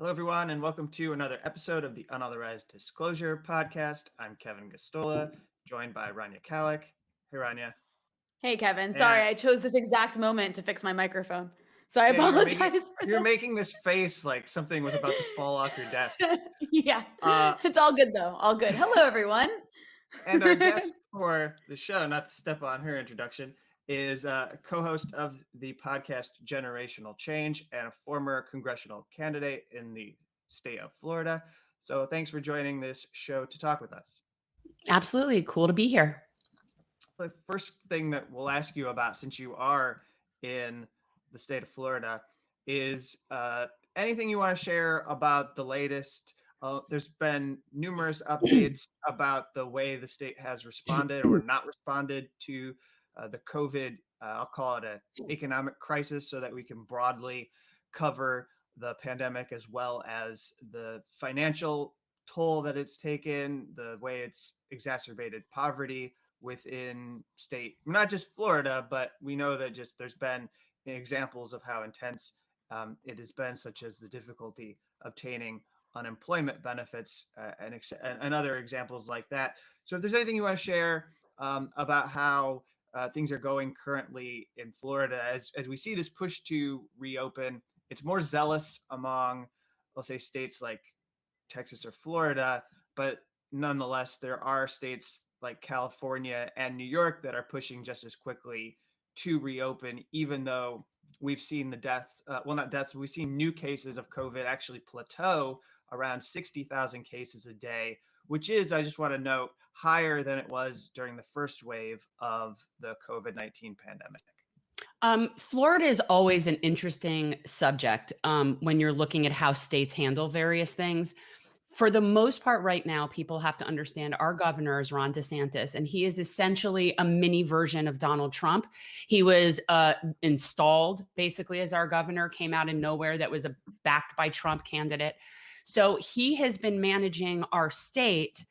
Hello, everyone, and welcome to another episode of the Unauthorized Disclosure podcast. I'm Kevin Gosztola, joined by Rania Khalek. Hey, Rania. Hey, Kevin. Sorry, And I chose this exact moment to fix my microphone. So I yeah, apologize for you're that. making this face like something was about to fall off your desk. Yeah, Uh, it's all good though. All good. Hello, everyone. and our guest for the show, not to step on her introduction, is a co-host of the podcast JENerational Change and a former congressional candidate in the state of Florida. So thanks for joining this show to talk with us. Absolutely. Cool to be here. The first thing that we'll ask you about, since you are in the state of Florida, is anything you want to share about the latest. There's been numerous updates about the way the state has responded or not responded to the COVID. I'll call it an economic crisis, so that we can broadly cover the pandemic as well as the financial toll that it's taken, the way it's exacerbated poverty within state, not just Florida, but we know that just there's been examples of how intense it has been, such as the difficulty obtaining unemployment benefits and other examples like that. So if there's anything you want to share about how things are going currently in Florida, as we see this push to reopen, it's more zealous among, let's say, states like Texas or Florida, but nonetheless, there are states like California and New York that are pushing just as quickly to reopen, even though we've seen the deaths, not deaths, but we've seen new cases of COVID actually plateau around 60,000 cases a day, which is, I just want to note, higher than it was during the first wave of the COVID-19 pandemic. Florida is always an interesting subject when you're looking at how states handle various things. For the most part right now, people have to understand our governor is Ron DeSantis, and he is essentially a mini version of Donald Trump. He was installed basically as our governor, came out of nowhere, that was a backed by Trump candidate. So he has been managing our state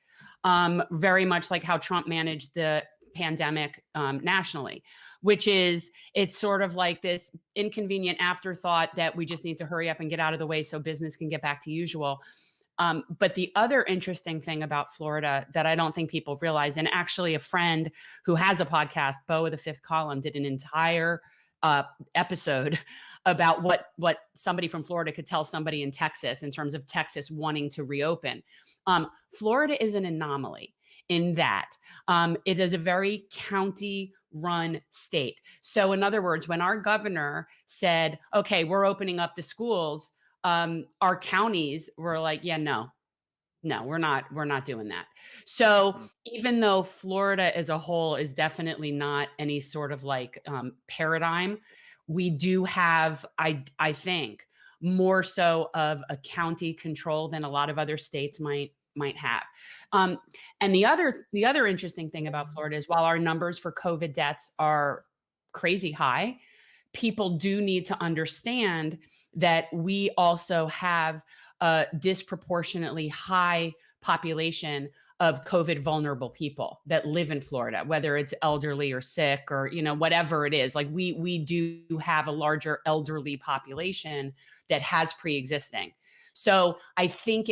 very much like how Trump managed the pandemic nationally, which is, it's sort of like this inconvenient afterthought that we just need to hurry up and get out of the way so business can get back to usual. But the other interesting thing about Florida that I don't think people realize, and actually a friend who has a podcast, Bo of the Fifth Column, did an entire episode about what somebody from Florida could tell somebody in Texas in terms of Texas wanting to reopen. Florida is an anomaly in that it is a very county-run state. So in other words, when our governor said, okay, we're opening up the schools, our counties were like, yeah, no, we're not doing that. So even though Florida as a whole is definitely not any sort of like paradigm, we do have, I think, more so of a county control than a lot of other states might have. And the other interesting thing about Florida is, while our numbers for COVID deaths are crazy high, people do need to understand that we also have a disproportionately high population of COVID vulnerable people that live in Florida, whether it's elderly or sick or, whatever it is. Like we do have a larger elderly population that has pre-existing. So I think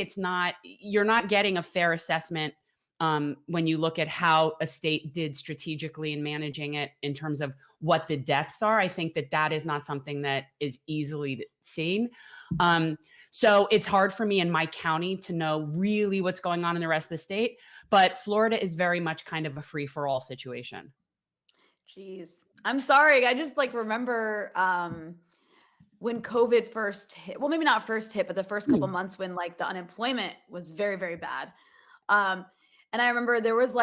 you're not getting a fair assessment when you look at how a state did strategically in managing it in terms of what the deaths are. I think that is not something that is easily seen. So it's hard for me in my county to know really what's going on in the rest of the state, but Florida is very much kind of a free-for-all situation. Jeez. I'm sorry. I just remember when COVID first hit, well, maybe not first hit, but the first couple months when the unemployment was very, very bad. And I remember there was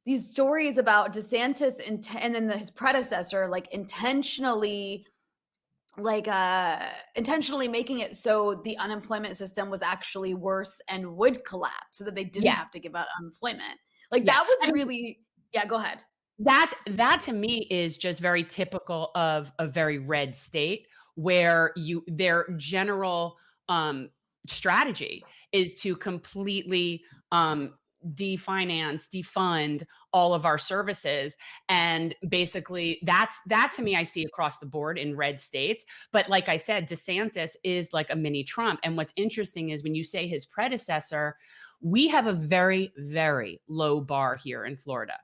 these stories about DeSantis and then his predecessor, intentionally making it so the unemployment system was actually worse and would collapse so that they didn't have to give out unemployment. That was really, go ahead. That to me is just very typical of a very red state, where their general strategy is to completely defund all of our services. And basically that to me, I see across the board in red states. But like I said, DeSantis is like a mini Trump. And what's interesting is when you say his predecessor, we have a very, very low bar here in Florida,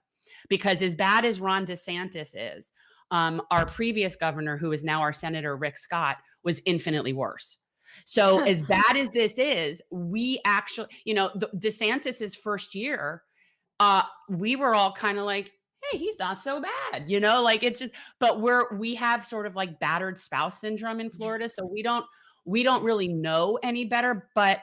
because as bad as Ron DeSantis is, our previous governor, who is now our Senator, Rick Scott, was infinitely worse. So as bad as this is, we actually, DeSantis's first year, we were all kind of like, hey, he's not so bad, like it's just, but we have sort of like battered spouse syndrome in Florida. So we don't really know any better, but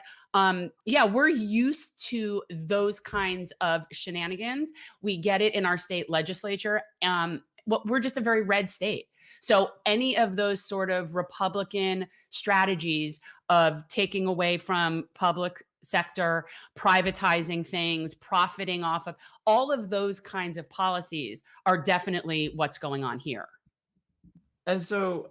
yeah, we're used to those kinds of shenanigans. We get it in our state legislature. Well, we're just a very red state. So any of those sort of Republican strategies of taking away from public sector, privatizing things, profiting off of all of those kinds of policies are definitely what's going on here. And so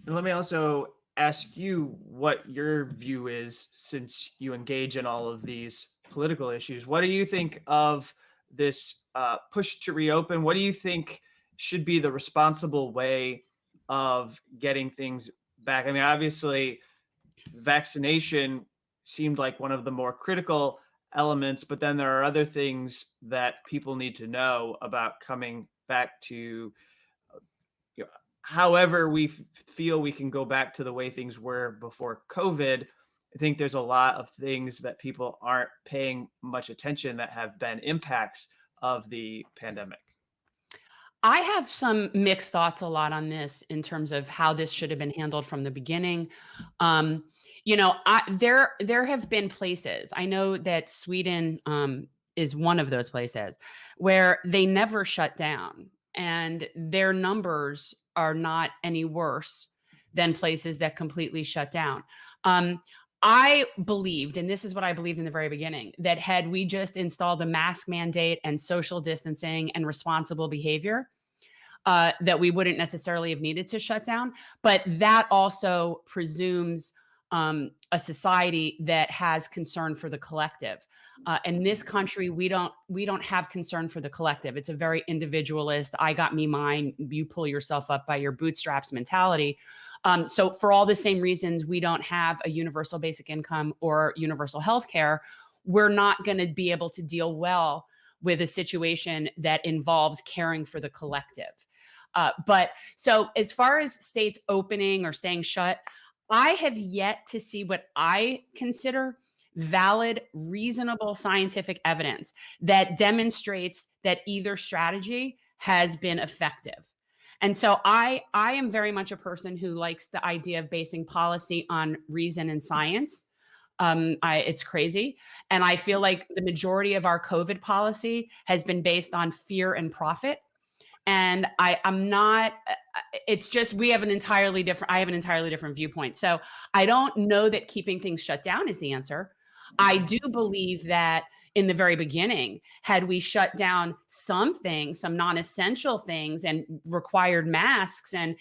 let me also ask you what your view is, since you engage in all of these political issues. What do you think of this push to reopen? What do you think should be the responsible way of getting things back? I mean, obviously, vaccination seemed like one of the more critical elements, but then there are other things that people need to know about coming back to, however we feel we can go back to the way things were before COVID. I think there's a lot of things that people aren't paying much attention that have been impacts of the pandemic. I have some mixed thoughts a lot on this in terms of how this should have been handled from the beginning. There have been places, I know that Sweden is one of those places, where they never shut down, and their numbers are not any worse than places that completely shut down. I believed, and this is what I believed in the very beginning, that had we just installed a mask mandate and social distancing and responsible behavior, that we wouldn't necessarily have needed to shut down. But that also presumes a society that has concern for the collective. In this country, we don't have concern for the collective. It's a very individualist, I got me mine, you pull yourself up by your bootstraps mentality. So for all the same reasons we don't have a universal basic income or universal health care, we're not going to be able to deal well with a situation that involves caring for the collective. But so as far as states opening or staying shut, I have yet to see what I consider valid, reasonable scientific evidence that demonstrates that either strategy has been effective. And so I am very much a person who likes the idea of basing policy on reason and science. It's crazy. And I feel like the majority of our COVID policy has been based on fear and profit. And I'm not, it's just, I have an entirely different viewpoint. So I don't know that keeping things shut down is the answer. I do believe that in the very beginning, had we shut down some things, some non-essential things, and required masks, and,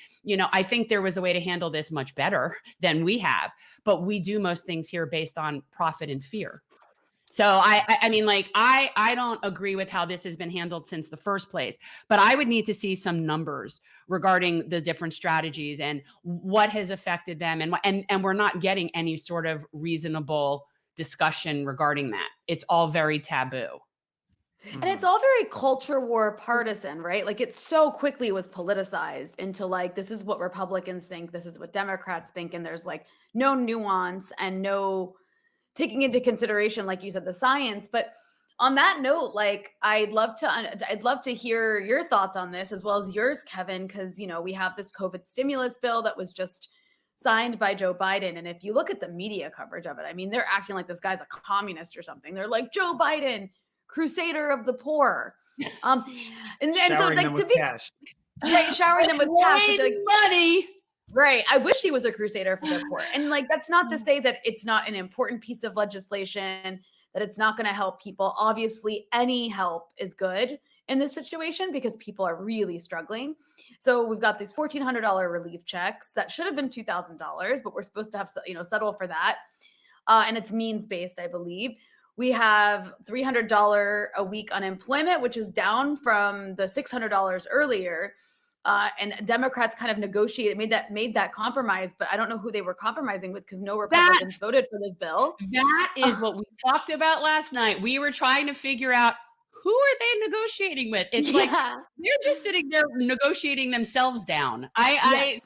I think there was a way to handle this much better than we have. But we do most things here based on profit and fear. So I mean, like, I don't agree with how this has been handled since the first place, but I would need to see some numbers regarding the different strategies and what has affected them. And we're not getting any sort of reasonable discussion regarding that. It's all very taboo. And it's all very culture war partisan, right? Like, it so quickly was politicized into like, this is what Republicans think, this is what Democrats think. And there's like no nuance and no taking into consideration, like you said, the science. But on that note, like, I'd love to hear your thoughts on this, as well as yours, Kevin, because, we have this COVID stimulus bill that was just signed by Joe Biden. And if you look at the media coverage of it, I mean, they're acting like this guy's a communist or something. They're like, Joe Biden, crusader of the poor. And so, like, to be cash. Right, showering them with cash, like, money. Right. I wish he was a crusader for the poor. And like, that's not to say that it's not an important piece of legislation, that it's not going to help people. Obviously, any help is good in this situation because people are really struggling. So we've got these $1,400 relief checks that should have been $2,000, but we're supposed to have, settle for that. And it's means-based, I believe. We have $300 a week unemployment, which is down from the $600 earlier. And Democrats kind of negotiated, made that compromise, but I don't know who they were compromising with because no Republicans voted for this bill. That is what we talked about last night. We were trying to figure out, who are they negotiating with? It's like they're just sitting there negotiating themselves down. I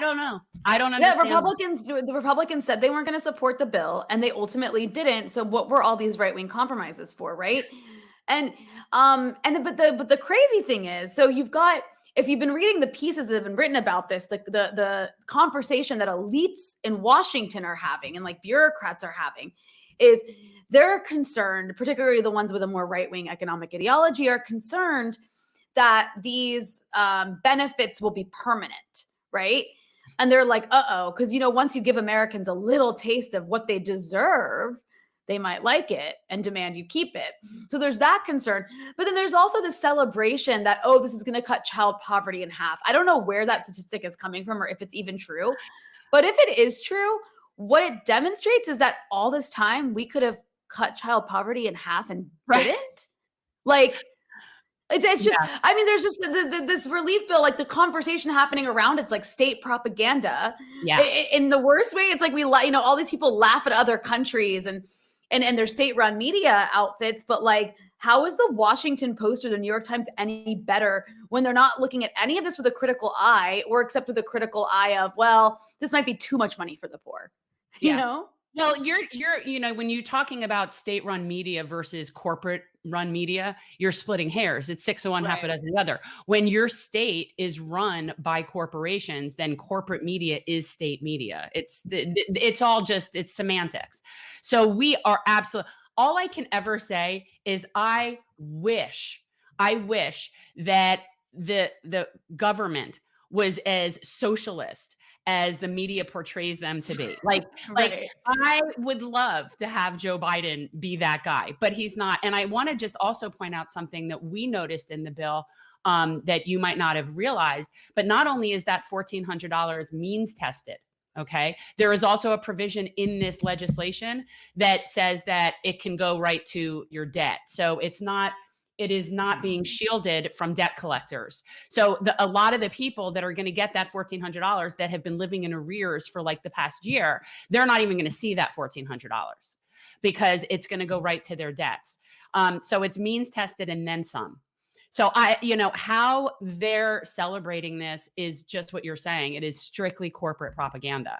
don't know. I don't understand. The Republicans said they weren't going to support the bill, and they ultimately didn't. So what were all these right-wing compromises for, right? But the crazy thing is, so you've got, if you've been reading the pieces that have been written about this, the conversation that elites in Washington are having and like bureaucrats are having is they're concerned, particularly the ones with a more right-wing economic ideology, are concerned that these benefits will be permanent, right? And they're like, because, once you give Americans a little taste of what they deserve, they might like it and demand you keep it. So there's that concern. But then there's also the celebration that, this is going to cut child poverty in half. I don't know where that statistic is coming from or if it's even true. But if it is true, what it demonstrates is that all this time we could have cut child poverty in half and didn't. Like, it's just, I mean, there's just this relief bill, like the conversation happening around it's like state propaganda. Yeah. In the worst way, it's like all these people laugh at other countries and their state-run media outfits, but like, how is the Washington Post or the New York Times any better when they're not looking at any of this with a critical eye, or except with a critical eye of, well, this might be too much money for the poor, you know? Well, you're when you're talking about state-run media versus corporate-run media, you're splitting hairs. It's 6 of one, half a dozen of the other. When your state is run by corporations, then corporate media is state media. It's all just, it's semantics. So we are absolutely, all I can ever say is I wish that the government was as socialist as the media portrays them to be. Like I would love to have Joe Biden be that guy, but he's not. And I want to just also point out something that we noticed in the bill that you might not have realized, but not only is that $1,400 means tested, okay, there is also a provision in this legislation that says that it can go right to your debt. So it is not being shielded from debt collectors. So a lot of the people that are going to get that $1,400 that have been living in arrears for like the past year, they're not even going to see that $1,400 because it's going to go right to their debts. So it's means tested and then some. So how they're celebrating this is just what you're saying. It is strictly corporate propaganda.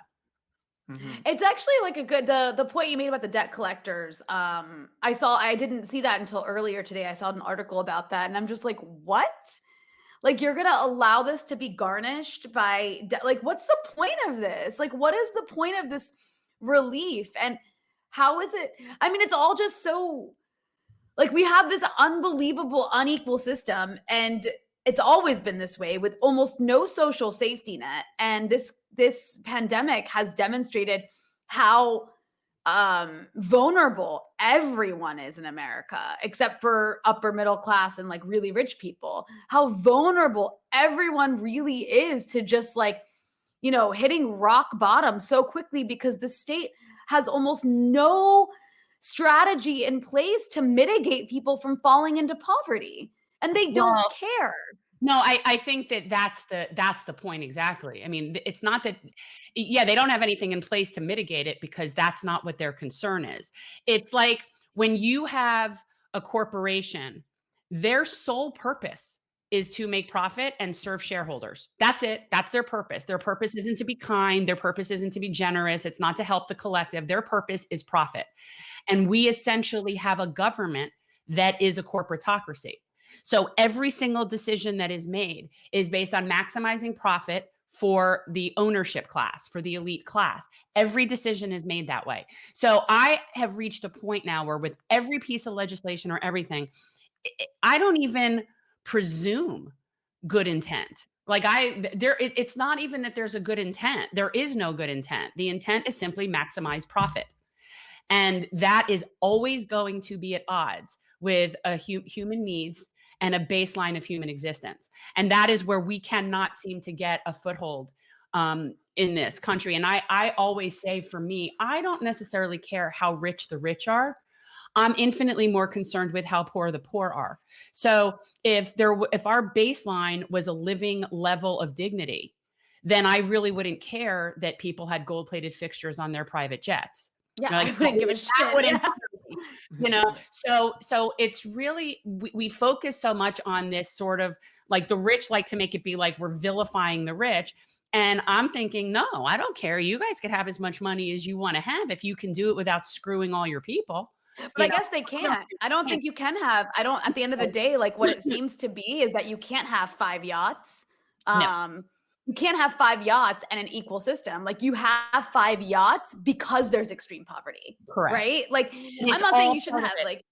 Mm-hmm. It's actually like a good, the point you made about the debt collectors. I didn't see that until earlier today. I saw an article about that and I'm just like, what? Like, you're going to allow this to be garnished by like, what's the point of this? Like, what is the point of this relief? And how is it? I mean, it's all just so like, we have this unbelievable unequal system and it's always been this way with almost no social safety net. And this pandemic has demonstrated how vulnerable everyone is in America, except for upper middle class and like really rich people, how vulnerable everyone really is to just like, hitting rock bottom so quickly because the state has almost no strategy in place to mitigate people from falling into poverty. And they don't care. No, I think that's the point exactly. I mean, it's not that, they don't have anything in place to mitigate it because that's not what their concern is. It's like when you have a corporation, their sole purpose is to make profit and serve shareholders. That's it. That's their purpose. Their purpose isn't to be kind. Their purpose isn't to be generous. It's not to help the collective. Their purpose is profit. And we essentially have a government that is a corporatocracy. So every single decision that is made is based on maximizing profit for the ownership class, for the elite class. Every decision is made that way. So I have reached a point now where with every piece of legislation or everything, I don't even presume good intent. Like it's not even that there's a good intent. There is no good intent. The intent is simply maximize profit. And that is always going to be at odds with human needs and a baseline of human existence. And that is where we cannot seem to get a foothold in this country. And I always say, for me, I don't necessarily care how rich the rich are. I'm infinitely more concerned with how poor the poor are. So if our baseline was a living level of dignity, then I really wouldn't care that people had gold-plated fixtures on their private jets. Yeah, Like I wouldn't give a that shit. wouldn't Yeah. you know. So it's really we focus so much on this sort of like the rich like to make it be like we're vilifying the rich. And I'm thinking, no, I don't care. You guys could have as much money as you want to have if you can do it without screwing all your people. But You I know, guess they I don't can't. I don't think think you can have, I don't, at the end of the day, like what it seems to be is that you can't have 5 yachts. no, You can't have 5 yachts and an equal system. Like you have 5 yachts because there's extreme poverty, correct. right? Like And I'm it's not saying all you shouldn't part have of it. like,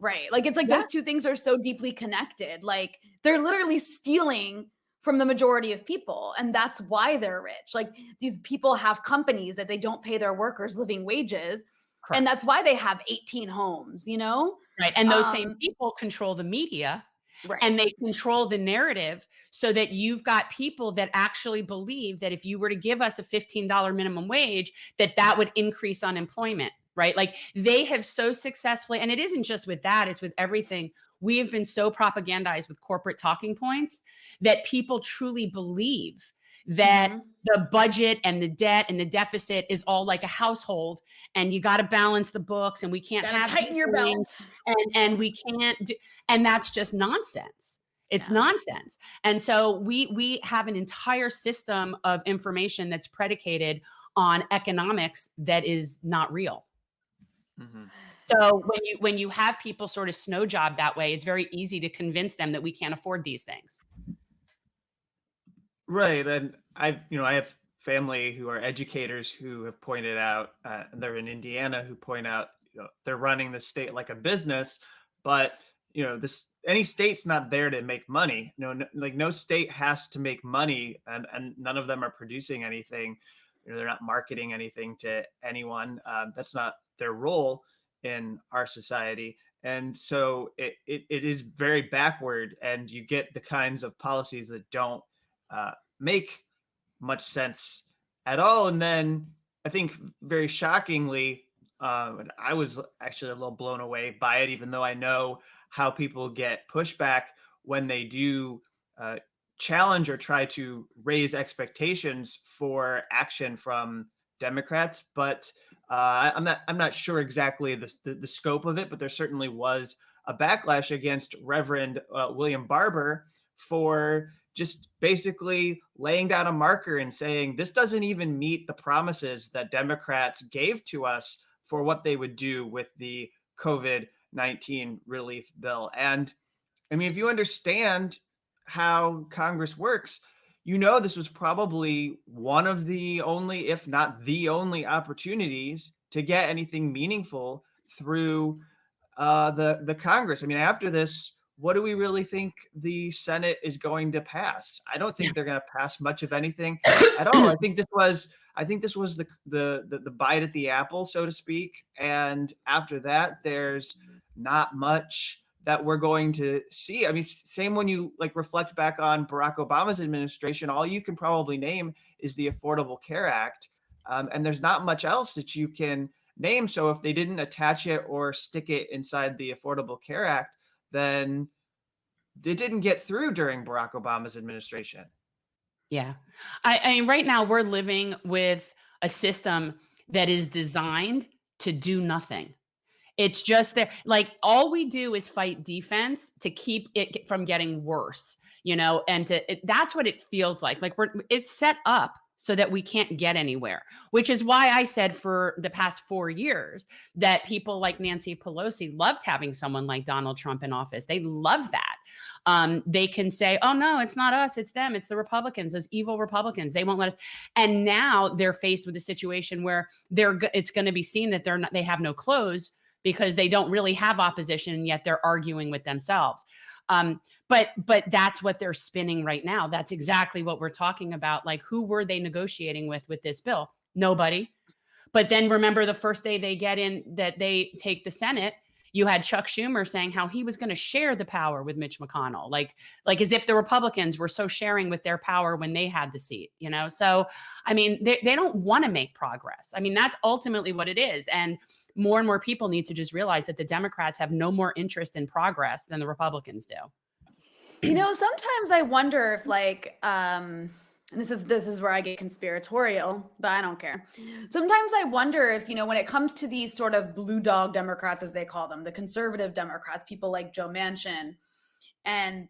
right. Like it's like Yeah, those two things are so deeply connected. Like they're literally stealing from the majority of people. And that's why they're rich. Like these people have companies that they don't pay their workers living wages. And correct. that's why they have 18 homes, you know? Right. And those same Um, people control the media right. and they control the narrative so that you've got people that actually believe that if you were to give us a $15 minimum wage, that would increase unemployment, right? Like they have so successfully, and it isn't just with that, it's with everything. We have been so propagandized with corporate talking points that people truly believe that Mhm. the budget and the debt and the deficit is all like a household and you got to balance the books and we can't Gotta have tighten your hoarding, belt. and we can't do, and that's just nonsense. It's Yeah. nonsense. And so we have an entire system of information that's predicated on economics that is not real. Mhm. So when you have people sort of snow job that way, it's very easy to convince them that we can't afford these things. Right, and I have family who are educators who have pointed out, they're in Indiana, who point out, they're running the state like a business, but this any state's not there to make money. Like no state has to make money, and none of them are producing anything. They're not marketing anything to anyone. That's not their role in our society. And so it is very backward, and you get the kinds of policies that don't make much sense at all. And then I think very shockingly, and I was actually a little blown away by it, even though I know how people get pushback when they do uh, challenge or try to raise expectations for action from Democrats. But I'm not sure exactly the scope of it, but there certainly was a backlash against Reverend William Barber for just basically laying down a marker and saying this doesn't even meet the promises that Democrats gave to us for what they would do with the COVID-19 relief bill. And I mean, if you understand how Congress works, this was probably one of the only, if not the only, opportunities to get anything meaningful through the Congress. I mean, after this, what do we really think the Senate is going to pass? I don't think they're going to pass much of anything at all. I think this was the bite at the apple, so to speak. And after that, there's not much that we're going to see. I mean, same when you like reflect back on Barack Obama's administration, all you can probably name is the Affordable Care Act. And there's not much else that you can name. So if they didn't attach it or stick it inside the Affordable Care Act, then it didn't get through during Barack Obama's administration. Yeah. I mean, right now we're living with a system that is designed to do nothing. It's just there. Like all we do is fight defense to keep it from getting worse, and that's what it feels like. Like it's set up so that we can't get anywhere, which is why I said for the past 4 years that people like Nancy Pelosi loved having someone like Donald Trump in office. They love that. They can say, oh, no, it's not us. It's them. It's the Republicans, those evil Republicans. They won't let us. And now they're faced with a situation where it's going to be seen that they have no clothes because they don't really have opposition, and yet they're arguing with themselves. But that's what they're spinning right now. That's exactly what we're talking about. Like, who were they negotiating with this bill? Nobody. But then remember the first day they get in, that they take the Senate, you had Chuck Schumer saying how he was going to share the power with Mitch McConnell, like as if the Republicans were so sharing with their power when they had the seat, you know? So, I mean, they don't want to make progress. I mean, that's ultimately what it is. And more people need to just realize that the Democrats have no more interest in progress than the Republicans do. You know, sometimes I wonder if like and this is where I get conspiratorial, but I don't care. Sometimes I wonder if, you know, when it comes to these sort of blue dog Democrats, as they call them, the conservative Democrats, people like Joe Manchin and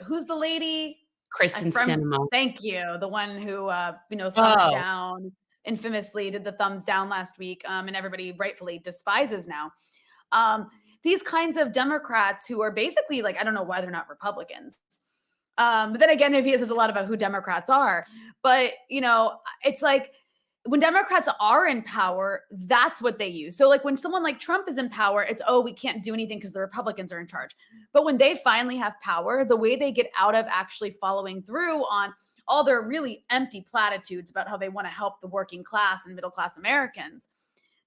who's the lady? Kristen Sinema. Thank you. The one who, you know, infamously did the thumbs down last week, and everybody rightfully despises now. These kinds of Democrats who are basically like, I don't know why they're not Republicans. But then again, maybe this is a lot about who Democrats are. But, you know, it's like when Democrats are in power, that's what they use. So like when someone like Trump is in power, it's, oh, we can't do anything because the Republicans are in charge. But when they finally have power, the way they get out of actually following through on all their really empty platitudes about how they want to help the working class and middle class Americans,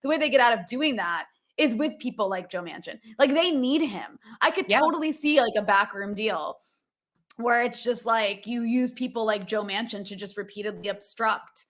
the way they get out of doing that is with people like Joe Manchin. Like they need him. I could totally see like a backroom deal where it's just like you use people like Joe Manchin to just repeatedly obstruct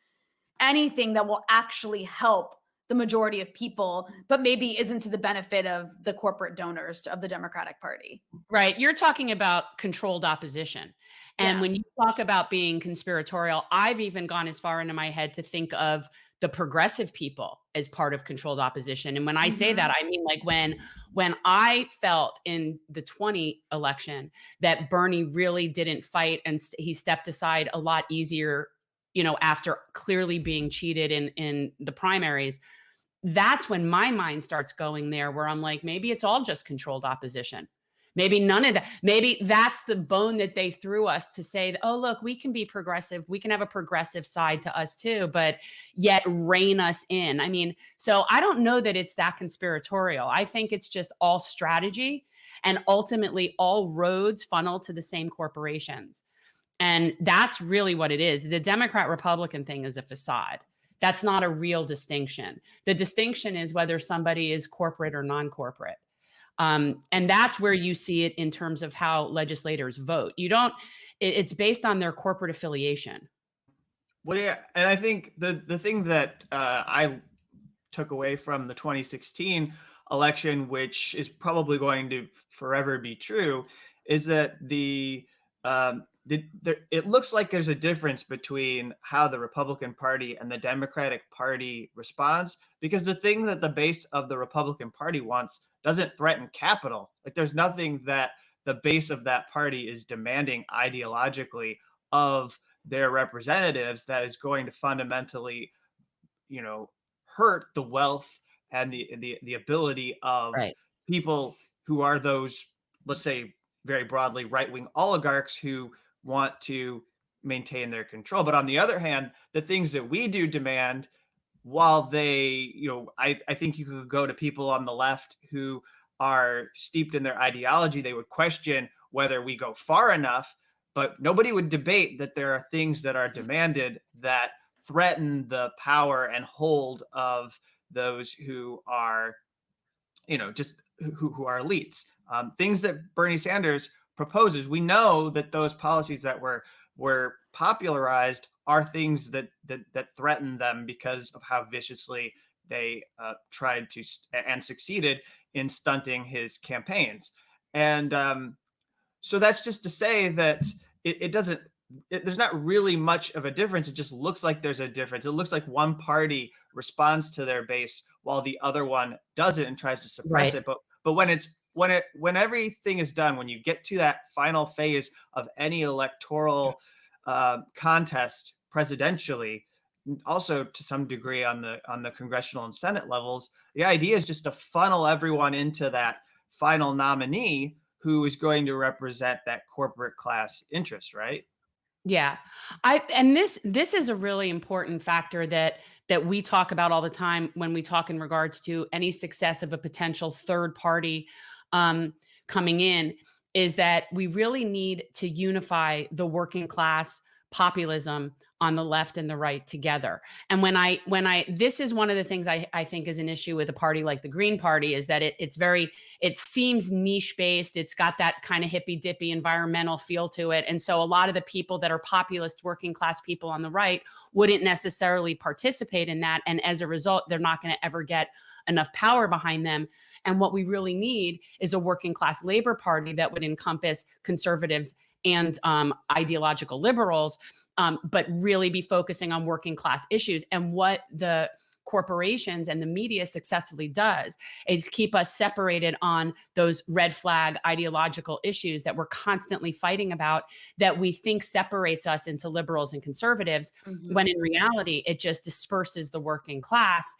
anything that will actually help the majority of people, but maybe isn't to the benefit of the corporate donors of the Democratic Party. Right. You're talking about controlled opposition. And when you talk about being conspiratorial, I've even gone as far into my head to think of the progressive people as part of controlled opposition. And when I say that, I mean like when I felt in the 20 election that Bernie really didn't fight and he stepped aside a lot easier, you know, after clearly being cheated in the primaries, that's when my mind starts going there, where I'm like, maybe it's all just controlled opposition. Maybe none of that. Maybe that's the bone that they threw us to say, oh, look, we can be progressive. We can have a progressive side to us too, but yet rein us in. I mean, so I don't know that it's that conspiratorial. I think it's just all strategy, and ultimately all roads funnel to the same corporations. And that's really what it is. The Democrat-Republican thing is a facade. That's not a real distinction. The distinction is whether somebody is corporate or non-corporate. And that's where you see it in terms of how legislators vote. It's based on their corporate affiliation. Well, yeah. And I think the thing that I took away from the 2016 election, which is probably going to forever be true, is that it looks like there's a difference between how the Republican Party and the Democratic Party responds, because the thing that the base of the Republican Party wants doesn't threaten capital. Like there's nothing that the base of that party is demanding ideologically of their representatives that is going to fundamentally, you know, hurt the wealth and the ability of people who are those, let's say very broadly, right-wing oligarchs who want to maintain their control. But on the other hand, the things that we do demand, while they, you know, I think you could go to people on the left who are steeped in their ideology, they would question whether we go far enough, but nobody would debate that there are things that are demanded that threaten the power and hold of those who are, you know, just who are elites. Things that Bernie Sanders proposes, we know that those policies that were popularized are things that threaten them because of how viciously they tried to and succeeded in stunting his campaigns. And so that's just to say that it doesn't. There's not really much of a difference. It just looks like there's a difference. It looks like one party responds to their base while the other one doesn't and tries to suppress it. But when everything is done, when you get to that final phase of any electoral contest presidentially, also to some degree on the congressional and Senate levels, the idea is just to funnel everyone into that final nominee who is going to represent that corporate class interest, right? Yeah. And this is a really important factor that we talk about all the time when we talk in regards to any success of a potential third party coming in, is that we really need to unify the working class populism on the left and the right together. And this is one of the things I think is an issue with a party like the Green Party, is that it seems niche based. It's got that kind of hippy dippy environmental feel to it. And so a lot of the people that are populist working class people on the right wouldn't necessarily participate in that. And as a result, they're not going to ever get enough power behind them. And what we really need is a working class labor party that would encompass conservatives and ideological liberals, but really be focusing on working class issues. And what the corporations and the media successfully does is keep us separated on those red flag ideological issues that we're constantly fighting about, that we think separates us into liberals and conservatives, when in reality, it just disperses the working class.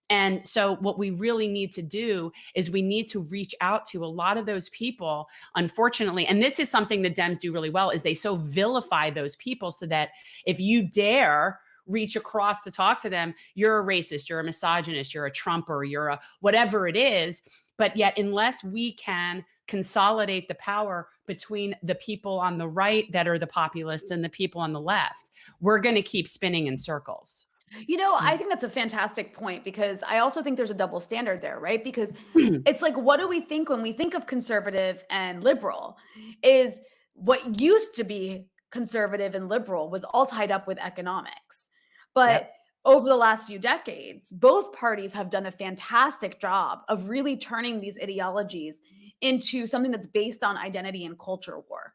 And so what we really need to do is we need to reach out to a lot of those people, unfortunately. And this is something the Dems do really well, is they so vilify those people so that if you dare reach across to talk to them, you're a racist, you're a misogynist, you're a Trumper, you're a whatever it is. But yet, unless we can consolidate the power between the people on the right that are the populists and the people on the left, we're going to keep spinning in circles. You know, I think that's a fantastic point, because I also think there's a double standard there, right? Because it's like, what do we think when we think of conservative and liberal? Is what used to be conservative and liberal was all tied up with economics. But over the last few decades, both parties have done a fantastic job of really turning these ideologies into something that's based on identity and culture war.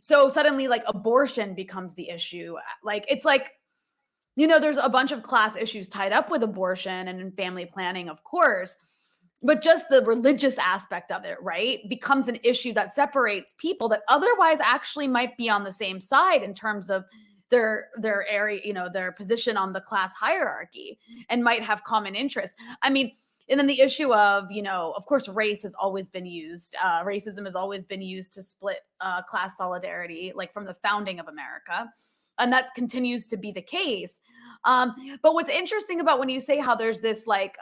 So suddenly, like, abortion becomes the issue. Like, it's like, you know, there's a bunch of class issues tied up with abortion and family planning, of course, but just the religious aspect of it, right, becomes an issue that separates people that otherwise actually might be on the same side in terms of their area, you know, their position on the class hierarchy, and might have common interests. I mean, and then the issue of, you know, of course, race has always been used. Racism has always been used to split class solidarity, like from the founding of America. And that continues to be the case. But what's interesting about when you say how there's this like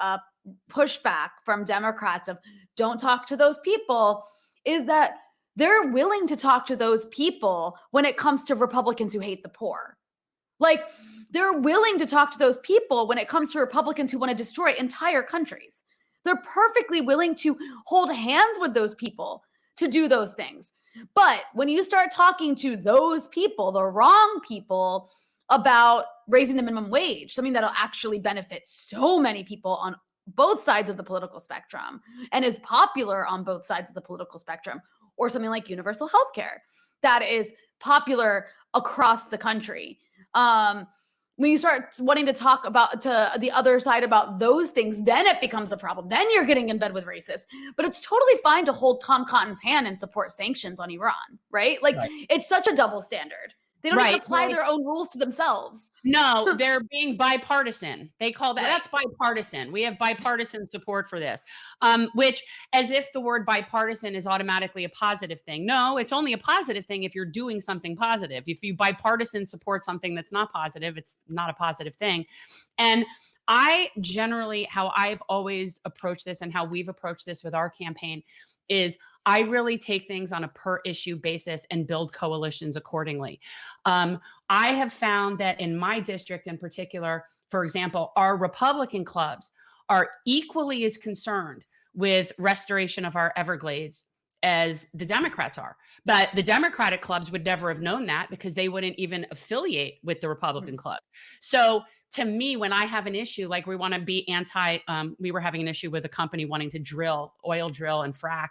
pushback from Democrats of don't talk to those people, is that they're willing to talk to those people when it comes to Republicans who hate the poor. Like, they're willing to talk to those people when it comes to Republicans who want to destroy entire countries. They're perfectly willing to hold hands with those people to do those things. But when you start talking to those people, the wrong people, about raising the minimum wage, something that'll actually benefit so many people on both sides of the political spectrum and is popular on both sides of the political spectrum, or something like universal health care that is popular across the country. When you start wanting to talk about to the other side about those things, then it becomes a problem. Then you're getting in bed with racists. But it's totally fine to hold Tom Cotton's hand and support sanctions on Iran, right? Like, it's such a double standard. They don't even apply their own rules to themselves. No, they're being bipartisan. They call that, that's bipartisan. We have bipartisan support for this, which, as if the word bipartisan is automatically a positive thing. No, it's only a positive thing if you're doing something positive. If you bipartisan support something that's not positive, it's not a positive thing. And I generally, how I've always approached this and how we've approached this with our campaign is I really take things on a per issue basis and build coalitions accordingly. I have found that in my district in particular, for example, our Republican clubs are equally as concerned with restoration of our Everglades as the Democrats are. But the Democratic clubs would never have known that because they wouldn't even affiliate with the Republican club. So to me, when I have an issue, like we want to be we were having an issue with a company wanting to oil drill and frack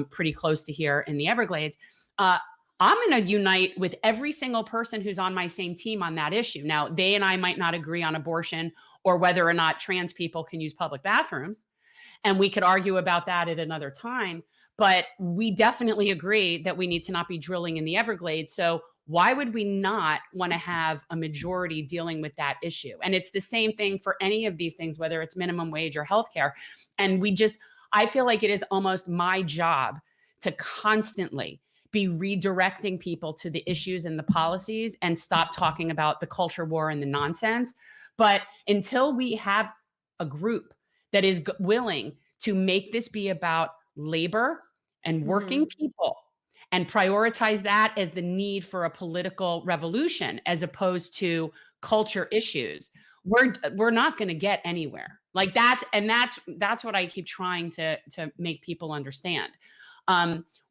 pretty close to here in the Everglades. I'm going to unite with every single person who's on my same team on that issue. Now, they and I might not agree on abortion or whether or not trans people can use public bathrooms. And we could argue about that at another time. But we definitely agree that we need to not be drilling in the Everglades. So why would we not want to have a majority dealing with that issue? And it's the same thing for any of these things, whether it's minimum wage or healthcare. And I feel like it is almost my job to constantly be redirecting people to the issues and the policies and stop talking about the culture war and the nonsense. But until we have a group that is willing to make this be about labor and working people and prioritize that as the need for a political revolution as opposed to culture issues, we're not going to get anywhere. Like that's what I keep trying to make people understand.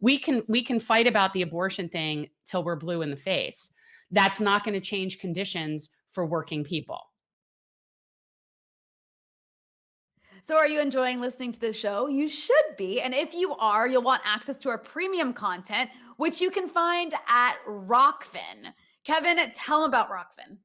We can fight about the abortion thing till we're blue in the face. That's not going to change conditions for working people. So are you enjoying listening to the show? You should be. And if you are, you'll want access to our premium content, which you can find at Rockfin. Kevin, tell them about Rockfin.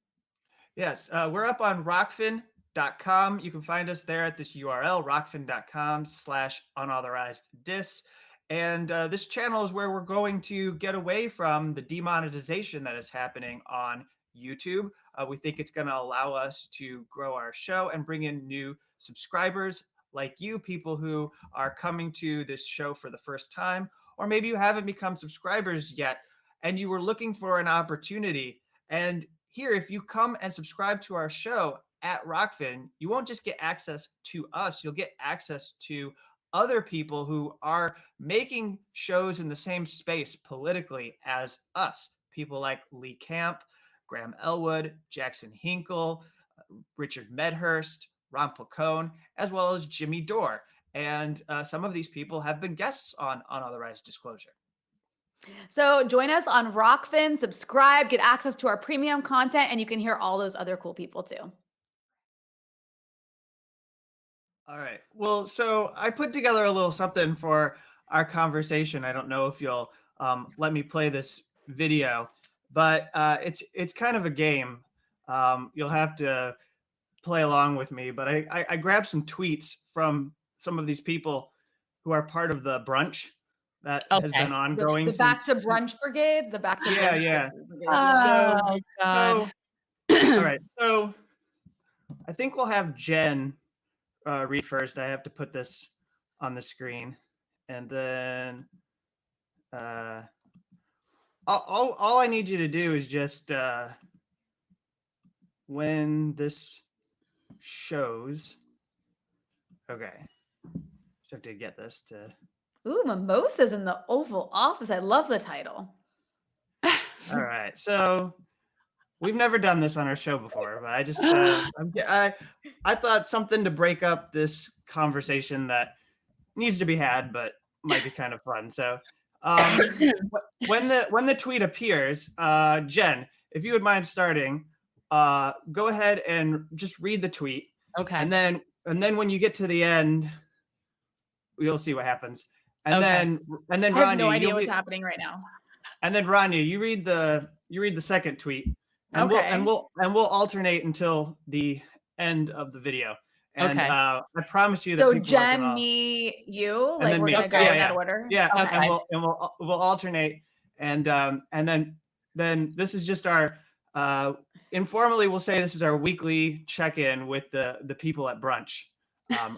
Yes, we're up on rockfin.com. You can find us there at this URL, rockfin.com/unauthorized dis. And this channel is where we're going to get away from the demonetization that is happening on YouTube. We think it's going to allow us to grow our show and bring in new subscribers like you, people who are coming to this show for the first time, or maybe you haven't become subscribers yet and you were looking for an opportunity. And here, if you come and subscribe to our show at Rockfin, you won't just get access to us, you'll get access to other people who are making shows in the same space politically as us. People like Lee Camp, Graham Elwood, Jackson Hinkle, Richard Medhurst, Ron Placone, as well as Jimmy Dore. And some of these people have been guests on Unauthorized Disclosure. So join us on Rockfin, subscribe, get access to our premium content, and you can hear all those other cool people too. All right. Well, so I put together a little something for our conversation. I don't know if you'll let me play this video, but it's kind of a game. You'll have to play along with me, but I grabbed some tweets from some of these people who are part of the brunch that has been ongoing. The Back to Brunch Brigade, the Back to Brigade. Oh, God. All right. So I think we'll have Jen read first. I have to put this on the screen, and then all I need you to do is just when this shows. Okay, just have to get this to. Ooh, mimosas in the Oval Office. I love the title. All right, so we've never done this on our show before, but I just I thought something to break up this conversation that needs to be had, but might be kind of fun. So when the tweet appears, Jen, if you would mind starting, go ahead and just read the tweet. Okay. And then when you get to the end, you'll see what happens. And then I Rania, have no idea what's happening right now. And then Rania, you read the second tweet, and we'll alternate until the end of the video. And I promise you that. So Jen, me, you, like we're gonna go in that order. Yeah. Okay. And we'll alternate, and then this is just our informally we'll say this is our weekly check-in with the people at brunch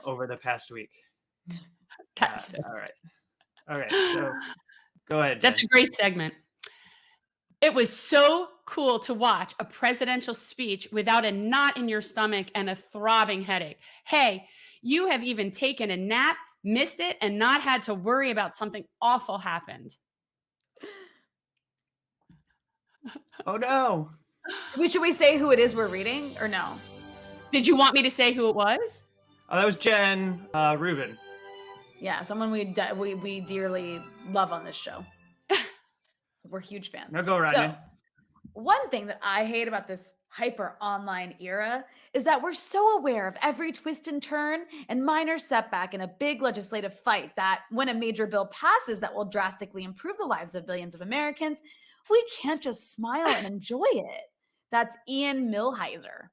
over the past week. All right. So go ahead, Jen. That's a great segment. It was so cool to watch a presidential speech without a knot in your stomach and a throbbing headache. Hey, you have even taken a nap, missed it, and not had to worry about something awful happened. Oh, no. Should we say who it is we're reading or no? Did you want me to say who it was? Oh, that was Jen Rubin. Yeah, someone we dearly love on this show. We're huge fans. Now go, Rania. So, one thing that I hate about this hyper online era is that we're so aware of every twist and turn and minor setback in a big legislative fight that when a major bill passes that will drastically improve the lives of billions of Americans, we can't just smile and enjoy it. That's Ian Millhiser.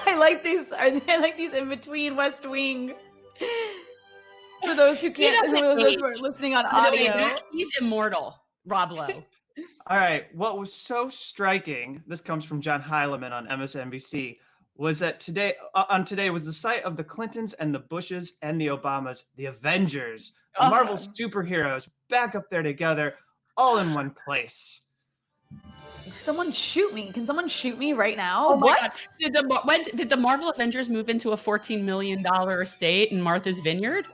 I like these in between West Wing. For those who can't, those who are listening on audio, he's immortal, Rob Lowe. All right. What was so striking, this comes from John Heilemann on MSNBC, was that today was the sight of the Clintons and the Bushes and the Obamas, the Avengers, Marvel superheroes back up there together, all in one place. Someone shoot me. Can someone shoot me right now? Oh what? Did the Marvel Avengers move into a $14 million estate in Martha's Vineyard?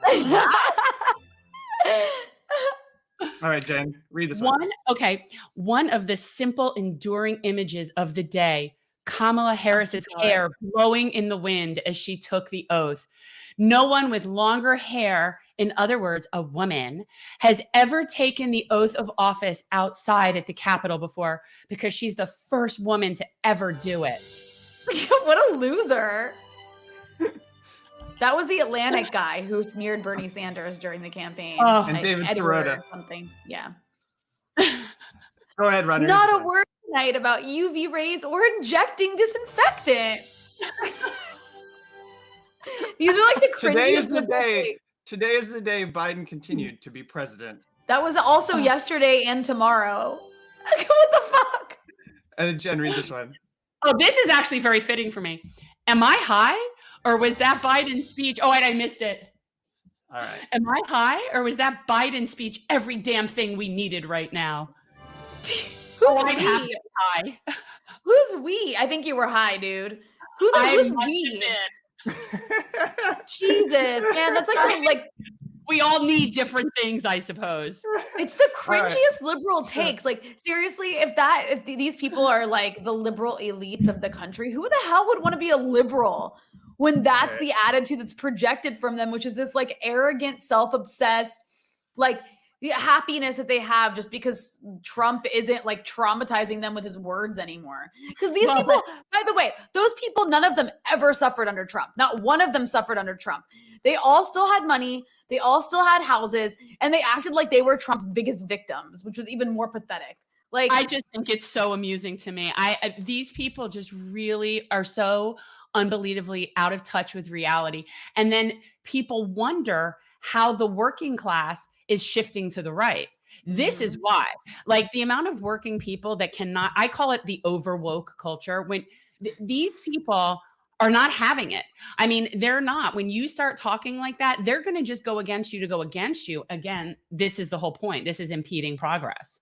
All right, Jen, read this one. One of the simple, enduring images of the day, Kamala Harris's God. hair blowing in the wind as she took the oath. No one with longer hair, in other words, a woman, has ever taken the oath of office outside at the Capitol before, because she's the first woman to ever do it. What a loser. That was the Atlantic guy who smeared Bernie Sanders during the campaign. Oh. And David Edward Sirota. or something. Yeah. Go ahead, Rania. Not a word tonight about UV rays or injecting disinfectant. These are like the cringiest. Today is the day Biden continued to be president. That was also yesterday and tomorrow. What the fuck? And then Jen, read this one. Oh, this is actually very fitting for me. Am I high, or was that Biden speech? Oh, wait, I missed it. All right. Am I high, or was that Biden speech every damn thing we needed right now? I'd have to be high. Who's we? I think you were high, dude. Who's we? Jesus, man, that's like we all need different things, I suppose. It's the cringiest liberal takes. Like, seriously, if these people are like the liberal elites of the country, who the hell would want to be a liberal when that's the attitude that's projected from them, which is this like arrogant, self-obsessed, like happiness that they have just because Trump isn't like traumatizing them with his words anymore. Because these people, by the way, those people, none of them ever suffered under Trump. Not one of them suffered under Trump. They all still had money. They all still had houses, and they acted like they were Trump's biggest victims, which was even more pathetic. Like, I just think it's so amusing to me. These people just really are so unbelievably out of touch with reality. And then people wonder how the working class is shifting to the right. This is why, like, the amount of working people that cannot, I call it the overwoke culture, when these people are not having it. I mean, they're not. When you start talking like that, they're going to just go against you to go against you. Again, this is the whole point. This is impeding progress.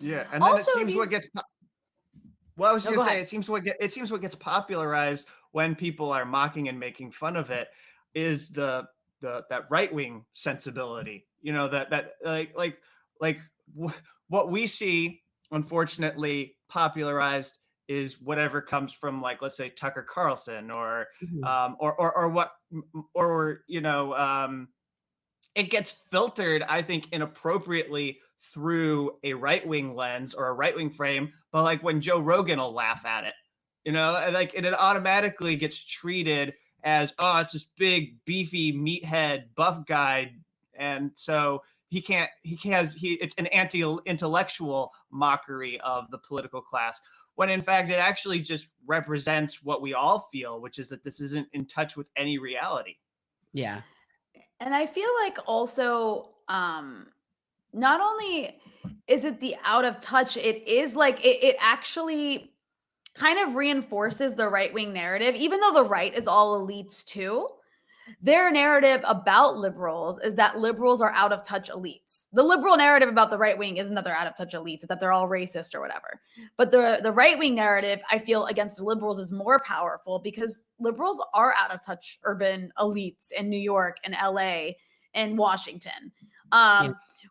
Yeah, and then Also, it seems what gets. Well, I was going to say, ahead. it seems what gets popularized when people are mocking and making fun of it is that right wing sensibility. You know, that what we see, unfortunately, popularized is whatever comes from, like, let's say Tucker Carlson or it gets filtered, I think, inappropriately through a right-wing lens or a right-wing frame. But like when Joe Rogan will laugh at it, and it automatically gets treated as, oh, it's this big, beefy, meathead, buff guy. And so it's an anti-intellectual mockery of the political class, when in fact it actually just represents what we all feel, which is that this isn't in touch with any reality. Yeah. And I feel like also, not only is it the out of touch, it is like, it actually kind of reinforces the right-wing narrative, even though the right is all elites too. Their narrative about liberals is that liberals are out of touch elites. The liberal narrative about the right wing isn't that they're out of touch elites, it's that they're all racist or whatever. But the right wing narrative, I feel, against liberals is more powerful because liberals are out of touch urban elites in New York and LA and Washington,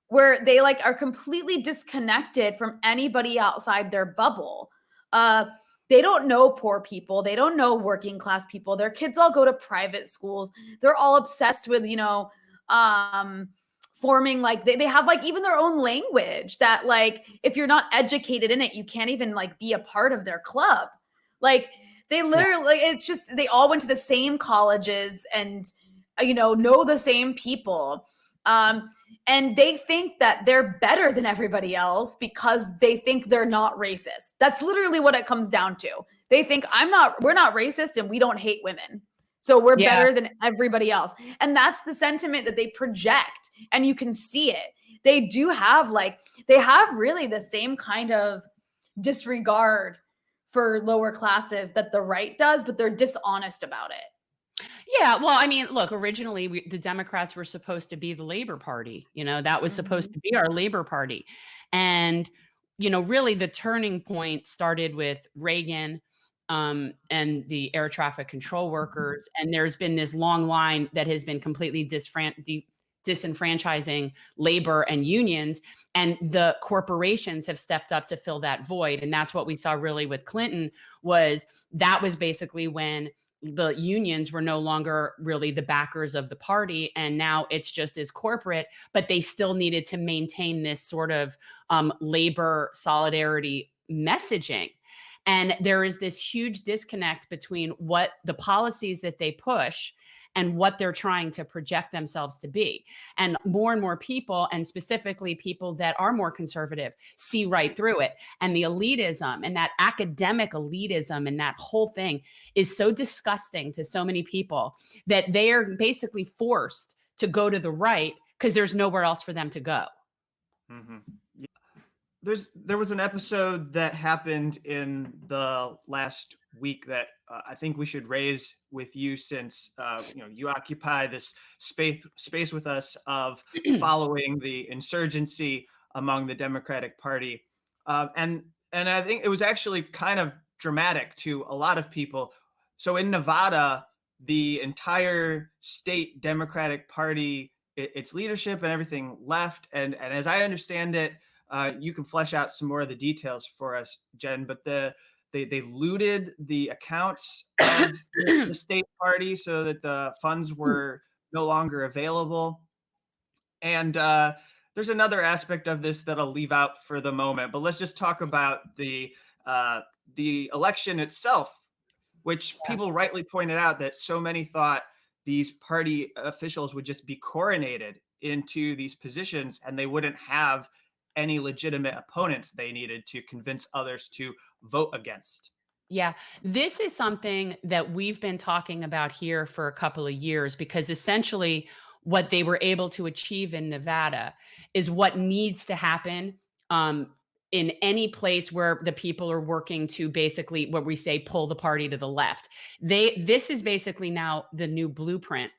where they like are completely disconnected from anybody outside their bubble. They don't know poor people. They don't know working class people. Their kids all go to private schools. They're all obsessed with, forming, like, they have like even their own language that, like, if you're not educated in it, you can't even like be a part of their club. Like, they literally, like, it's just, they all went to the same colleges and, know the same people. And they think that they're better than everybody else because they think they're not racist. That's literally what it comes down to. They think we're not racist and we don't hate women. So we're better than everybody else. And that's the sentiment that they project. And you can see it. They have really the same kind of disregard for lower classes that the right does, but they're dishonest about it. Yeah, well, I mean, look, originally the Democrats were supposed to be the Labor Party. That was supposed to be our Labor Party. And, really the turning point started with Reagan and the air traffic control workers. And there's been this long line that has been completely disenfranchising labor and unions, and the corporations have stepped up to fill that void. And that's what we saw really with Clinton, was that was basically when the unions were no longer really the backers of the party, and now it's just as corporate, but they still needed to maintain this sort of labor solidarity messaging. And there is this huge disconnect between what the policies that they push and what they're trying to project themselves to be. And more people, and specifically people that are more conservative, see right through it. And the elitism and that academic elitism and that whole thing is so disgusting to so many people that they are basically forced to go to the right because there's nowhere else for them to go. Mm-hmm. There was an episode that happened in the last week that I think we should raise with you, since you occupy this space with us of following the insurgency among the Democratic Party, and I think it was actually kind of dramatic to a lot of people. So in Nevada, the entire state Democratic Party, its leadership and everything left, and as I understand it. You can flesh out some more of the details for us, Jen, but they looted the accounts of the state party so that the funds were no longer available. And there's another aspect of this that I'll leave out for the moment, but let's just talk about the election itself, which people rightly pointed out that so many thought these party officials would just be coronated into these positions and they wouldn't have any legitimate opponents they needed to convince others to vote against. Yeah, this is something that we've been talking about here for a couple of years, because essentially what they were able to achieve in Nevada is what needs to happen in any place where the people are working to basically, what we say, pull the party to the left. This is basically now the new blueprint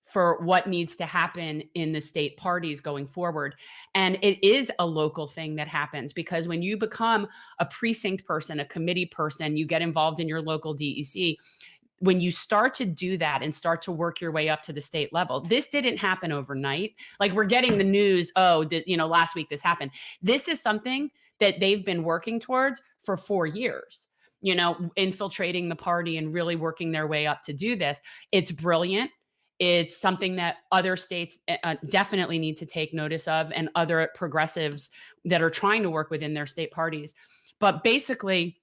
for what needs to happen in the state parties going forward. And it is a local thing that happens, because when you become a precinct person, a committee person, you get involved in your local DEC. When you start to do that and start to work your way up to the state level, this didn't happen overnight. Like, we're getting the news, last week this happened. This is something that they've been working towards for 4 years, infiltrating the party and really working their way up to do this. It's brilliant. It's something that other states definitely need to take notice of, and other progressives that are trying to work within their state parties. But basically,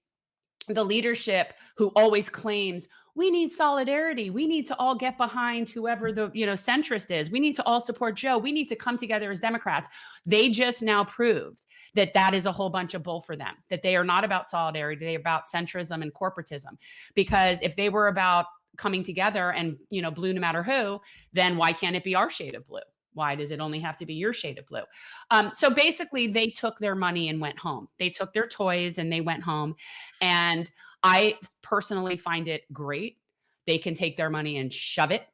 the leadership who always claims we need solidarity, we need to all get behind whoever the centrist is, we need to all support Joe, we need to come together as Democrats. They just now proved that that is a whole bunch of bull for them, that they are not about solidarity, they're about centrism and corporatism. Because if they were about coming together and blue no matter who, then why can't it be our shade of blue? Why does it only have to be your shade of blue? So basically, they took their money and went home. They took their toys and they went home. And I personally find it great. They can take their money and shove it.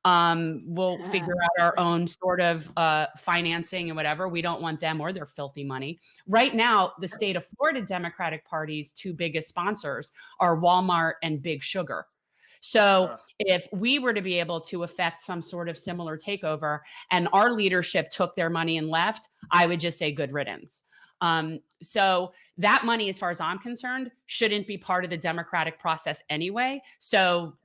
We'll figure out our own sort of financing and whatever. We don't want them or their filthy money. Right now, the state of Florida Democratic Party's two biggest sponsors are Walmart and Big Sugar. So if we were to be able to affect some sort of similar takeover and our leadership took their money and left, I would just say good riddance. So that money, as far as I'm concerned, shouldn't be part of the democratic process anyway. So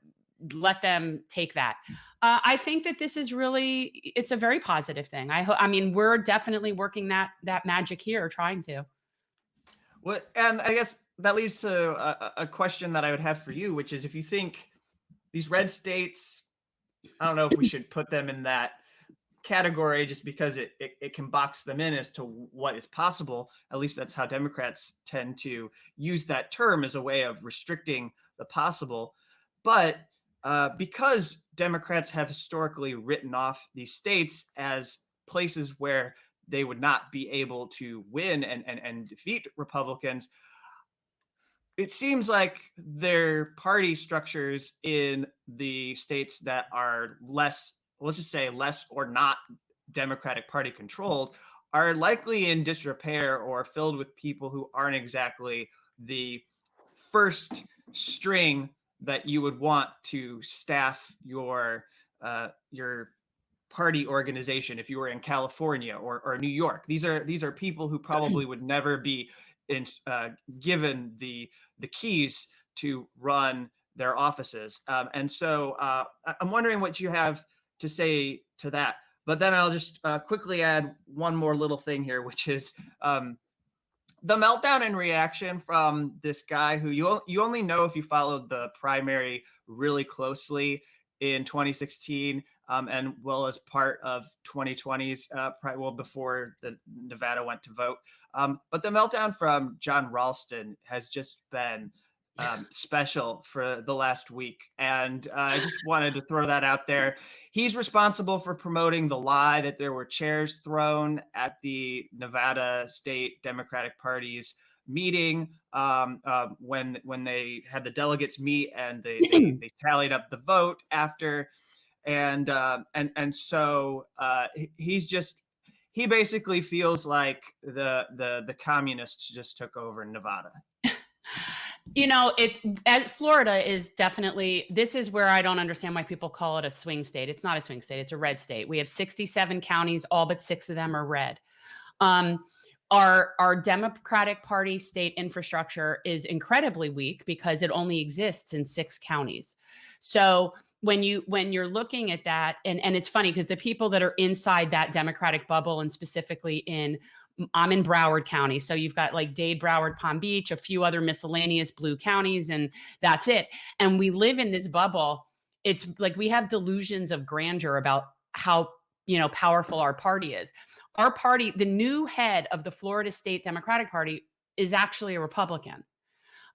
let them take that. I think that this is it's a very positive thing. I mean, we're definitely working that magic here, trying to. Well, and I guess that leads to a question that I would have for you, which is, if you think these red states, I don't know if we should put them in that category just because it can box them in as to what is possible. At least that's how Democrats tend to use that term, as a way of restricting the possible. But because Democrats have historically written off these states as places where they would not be able to win and defeat Republicans, it seems like their party structures in the states that are less, let's just say less or not Democratic Party controlled, are likely in disrepair or filled with people who aren't exactly the first string that you would want to staff your party organization if you were in California or New York. These are people who probably would never be given the keys to run their offices. And so I'm wondering what you have to say to that. But then I'll just quickly add one more little thing here, which is the meltdown and reaction from this guy who you only know if you followed the primary really closely in 2016 and well as part of 2020's before the Nevada went to vote. But the meltdown from John Ralston has just been special for the last week. And I just wanted to throw that out there. He's responsible for promoting the lie that there were chairs thrown at the Nevada State Democratic Party's meeting when they had the delegates meet and they tallied up the vote after. And so he basically feels like the communists just took over Nevada. Florida is definitely, this is where I don't understand why people call it a swing state. It's not a swing state. It's a red state. We have 67 counties, all but 6 of them are red. Our Democratic Party state infrastructure is incredibly weak because it only exists in 6 counties. So when you're looking at that, and it's funny because the people that are inside that Democratic bubble, and specifically I'm in Broward County. So you've got like Dade, Broward, Palm Beach, a few other miscellaneous blue counties, and that's it. And we live in this bubble. It's like we have delusions of grandeur about how, powerful our party is. Our party, the new head of the Florida State Democratic Party, is actually a Republican.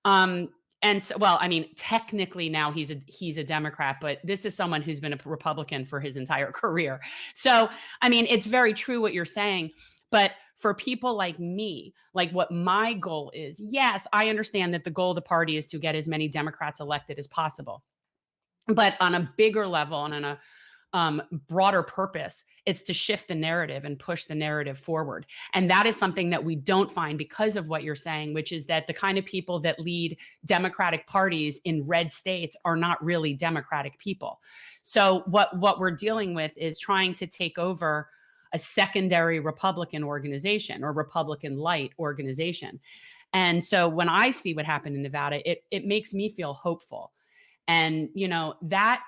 And so, well, I mean, technically now he's a Democrat, but this is someone who's been a Republican for his entire career. So, I mean, it's very true what you're saying. But for people like me, like what my goal is, yes, I understand that the goal of the party is to get as many Democrats elected as possible. But on a bigger level and on a broader purpose, it's to shift the narrative and push the narrative forward. And that is something that we don't find because of what you're saying, which is that the kind of people that lead Democratic parties in red states are not really Democratic people. So what we're dealing with is trying to take over a secondary Republican organization or Republican light organization. And so when I see what happened in Nevada, it makes me feel hopeful. And, that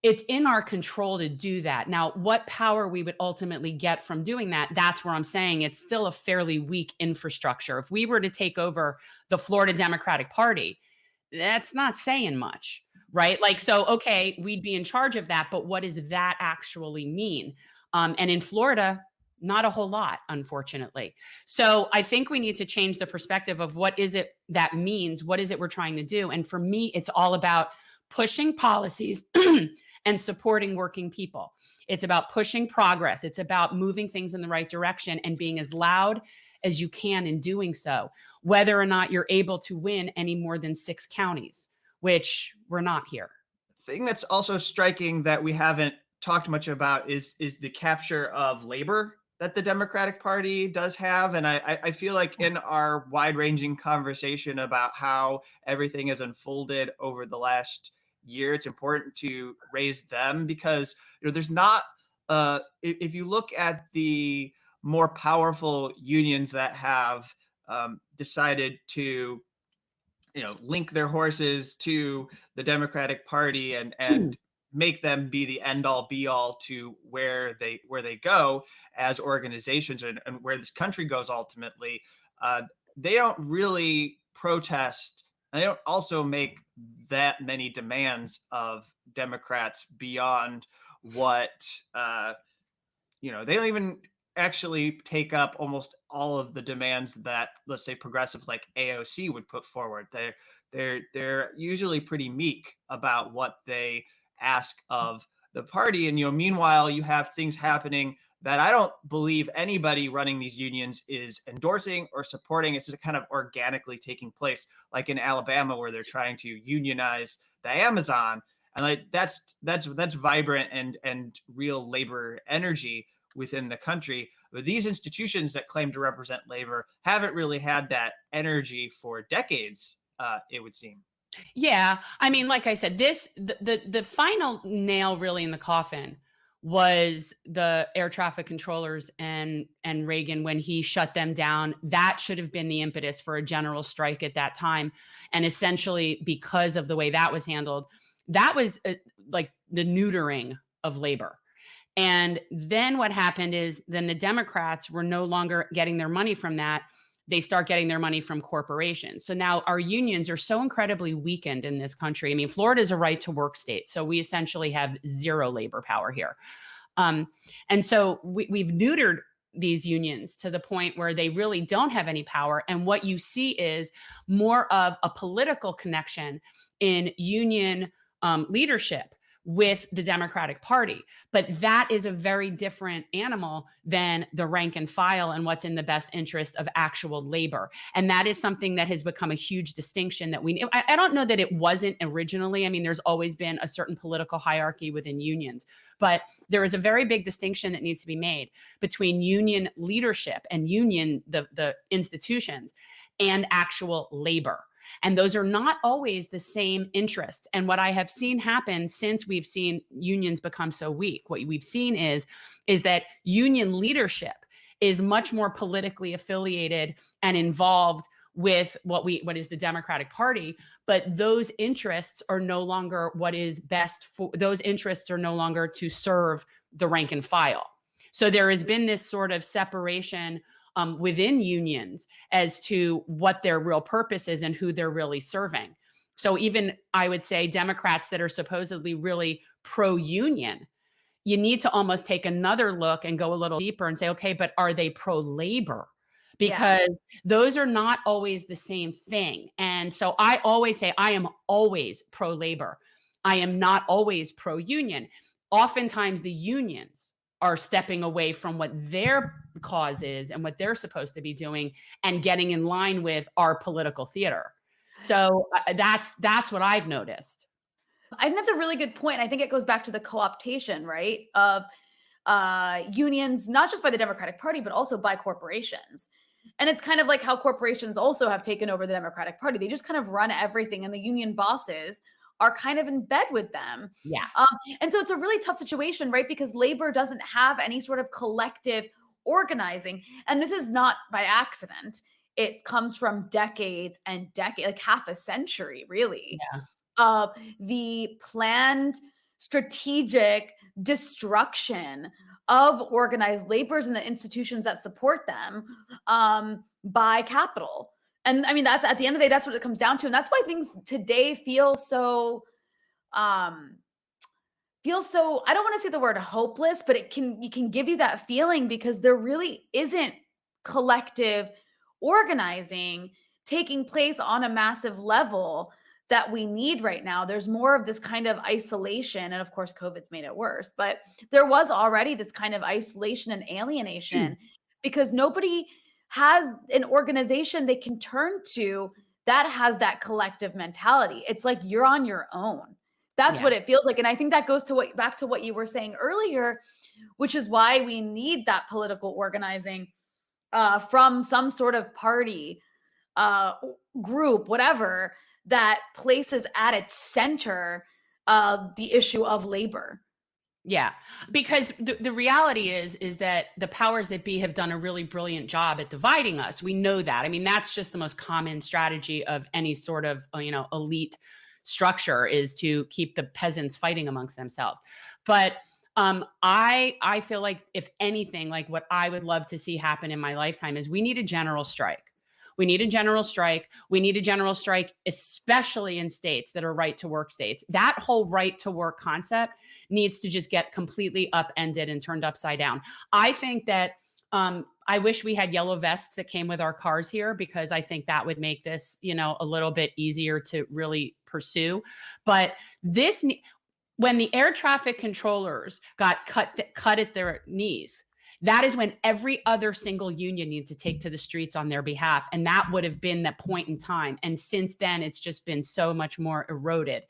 it's in our control to do that. Now, what power we would ultimately get from doing that, that's where I'm saying it's still a fairly weak infrastructure. If we were to take over the Florida Democratic Party, that's not saying much, right? Like, so, okay, we'd be in charge of that, but what does that actually mean? And in Florida, not a whole lot, unfortunately. So I think we need to change the perspective of what is it that means? What is it we're trying to do? And for me, it's all about pushing policies and supporting working people. It's about pushing progress. It's about moving things in the right direction and being as loud as you can in doing so, whether or not you're able to win any more than 6 counties, which we're not here. The thing that's also striking that we haven't talked much about is the capture of labor that the Democratic Party does have. And I feel like in our wide-ranging conversation about how everything has unfolded over the last year, it's important to raise them because there's not if you look at the more powerful unions that have decided to link their horses to the Democratic Party and make them be the end all be all to where they go as organizations and where this country goes ultimately. They don't really protest. And they don't also make that many demands of Democrats beyond what, they don't even actually take up almost all of the demands that, let's say, progressives like AOC would put forward. They're usually pretty meek about what they ask of the party. And, meanwhile, you have things happening that I don't believe anybody running these unions is endorsing or supporting. It's just kind of organically taking place, like in Alabama, where they're trying to unionize the Amazon. And like that's vibrant and real labor energy within the country. But these institutions that claim to represent labor haven't really had that energy for decades, it would seem. Yeah. I mean, like I said, the final nail really in the coffin was the air traffic controllers and Reagan when he shut them down. That should have been the impetus for a general strike at that time. And essentially, because of the way that was handled, that was like the neutering of labor. And then what happened is then the Democrats were no longer getting their money from that. They start getting their money from corporations. So now our unions are so incredibly weakened in this country. I mean, Florida is a right to work state. So we essentially have zero labor power here. And so we've neutered these unions to the point where they really don't have any power. And what you see is more of a political connection in union leadership with the Democratic Party. But that is a very different animal than the rank and file and what's in the best interest of actual labor. And that is something that has become a huge distinction that I don't know that it wasn't originally. I mean, there's always been a certain political hierarchy within unions, but there is a very big distinction that needs to be made between union leadership and the institutions, and actual labor. And those are not always the same interests. And what I have seen happen since we've seen unions become so weak, what we've seen is that union leadership is much more politically affiliated and involved with what is the Democratic Party, but those interests are no longer what is best for those interests are no longer to serve the rank and file. So there has been this sort of separation within unions as to what their real purpose is and who they're really serving. So even I would say Democrats that are supposedly really pro-union, you need to almost take another look and go a little deeper and say, okay, but are they pro-labor? Because those are not always the same thing. And so I always say I am always pro-labor. I am not always pro-union. Oftentimes the unions are stepping away from what their cause is and what they're supposed to be doing and getting in line with our political theater. So that's what I've noticed. I think that's a really good point. I think it goes back to the co-optation, right, of unions, not just by the Democratic Party, but also by corporations. And it's kind of like how corporations also have taken over the Democratic Party. They just kind of run everything, and the union bosses are kind of in bed with them. Yeah. And so it's a really tough situation, right? Because labor doesn't have any sort of collective organizing. And this is not by accident. It comes from decades and decades, like half a century, really, of the planned strategic destruction of organized labors and the institutions that support them by capital. And I mean, that's at the end of the day, that's what it comes down to. And that's why things today feel so, I don't want to say the word hopeless, but it can give you that feeling because there really isn't collective organizing taking place on a massive level that we need right now. There's more of this kind of isolation. And of course, COVID's made it worse, but there was already this kind of isolation and alienation because nobody has an organization they can turn to that has that collective mentality. It's like you're on your own. That's what it feels like. And I think that goes to back to what you were saying earlier, which is why we need that political organizing from some sort of party, group, whatever, that places at its center the issue of labor. Yeah, because the reality is that the powers that be have done a really brilliant job at dividing us. We know that. I mean, that's just the most common strategy of any sort of, elite structure is to keep the peasants fighting amongst themselves. But I feel like if anything, like what I would love to see happen in my lifetime is we need a general strike. We need a general strike. We need a general strike, especially in states that are right to work states. That whole right to work concept needs to just get completely upended and turned upside down. I think that I wish we had yellow vests that came with our cars here because I think that would make this, a little bit easier to really pursue. But when the air traffic controllers got cut at their knees, that is when every other single union needs to take to the streets on their behalf. And that would have been that point in time. And since then, it's just been so much more eroded.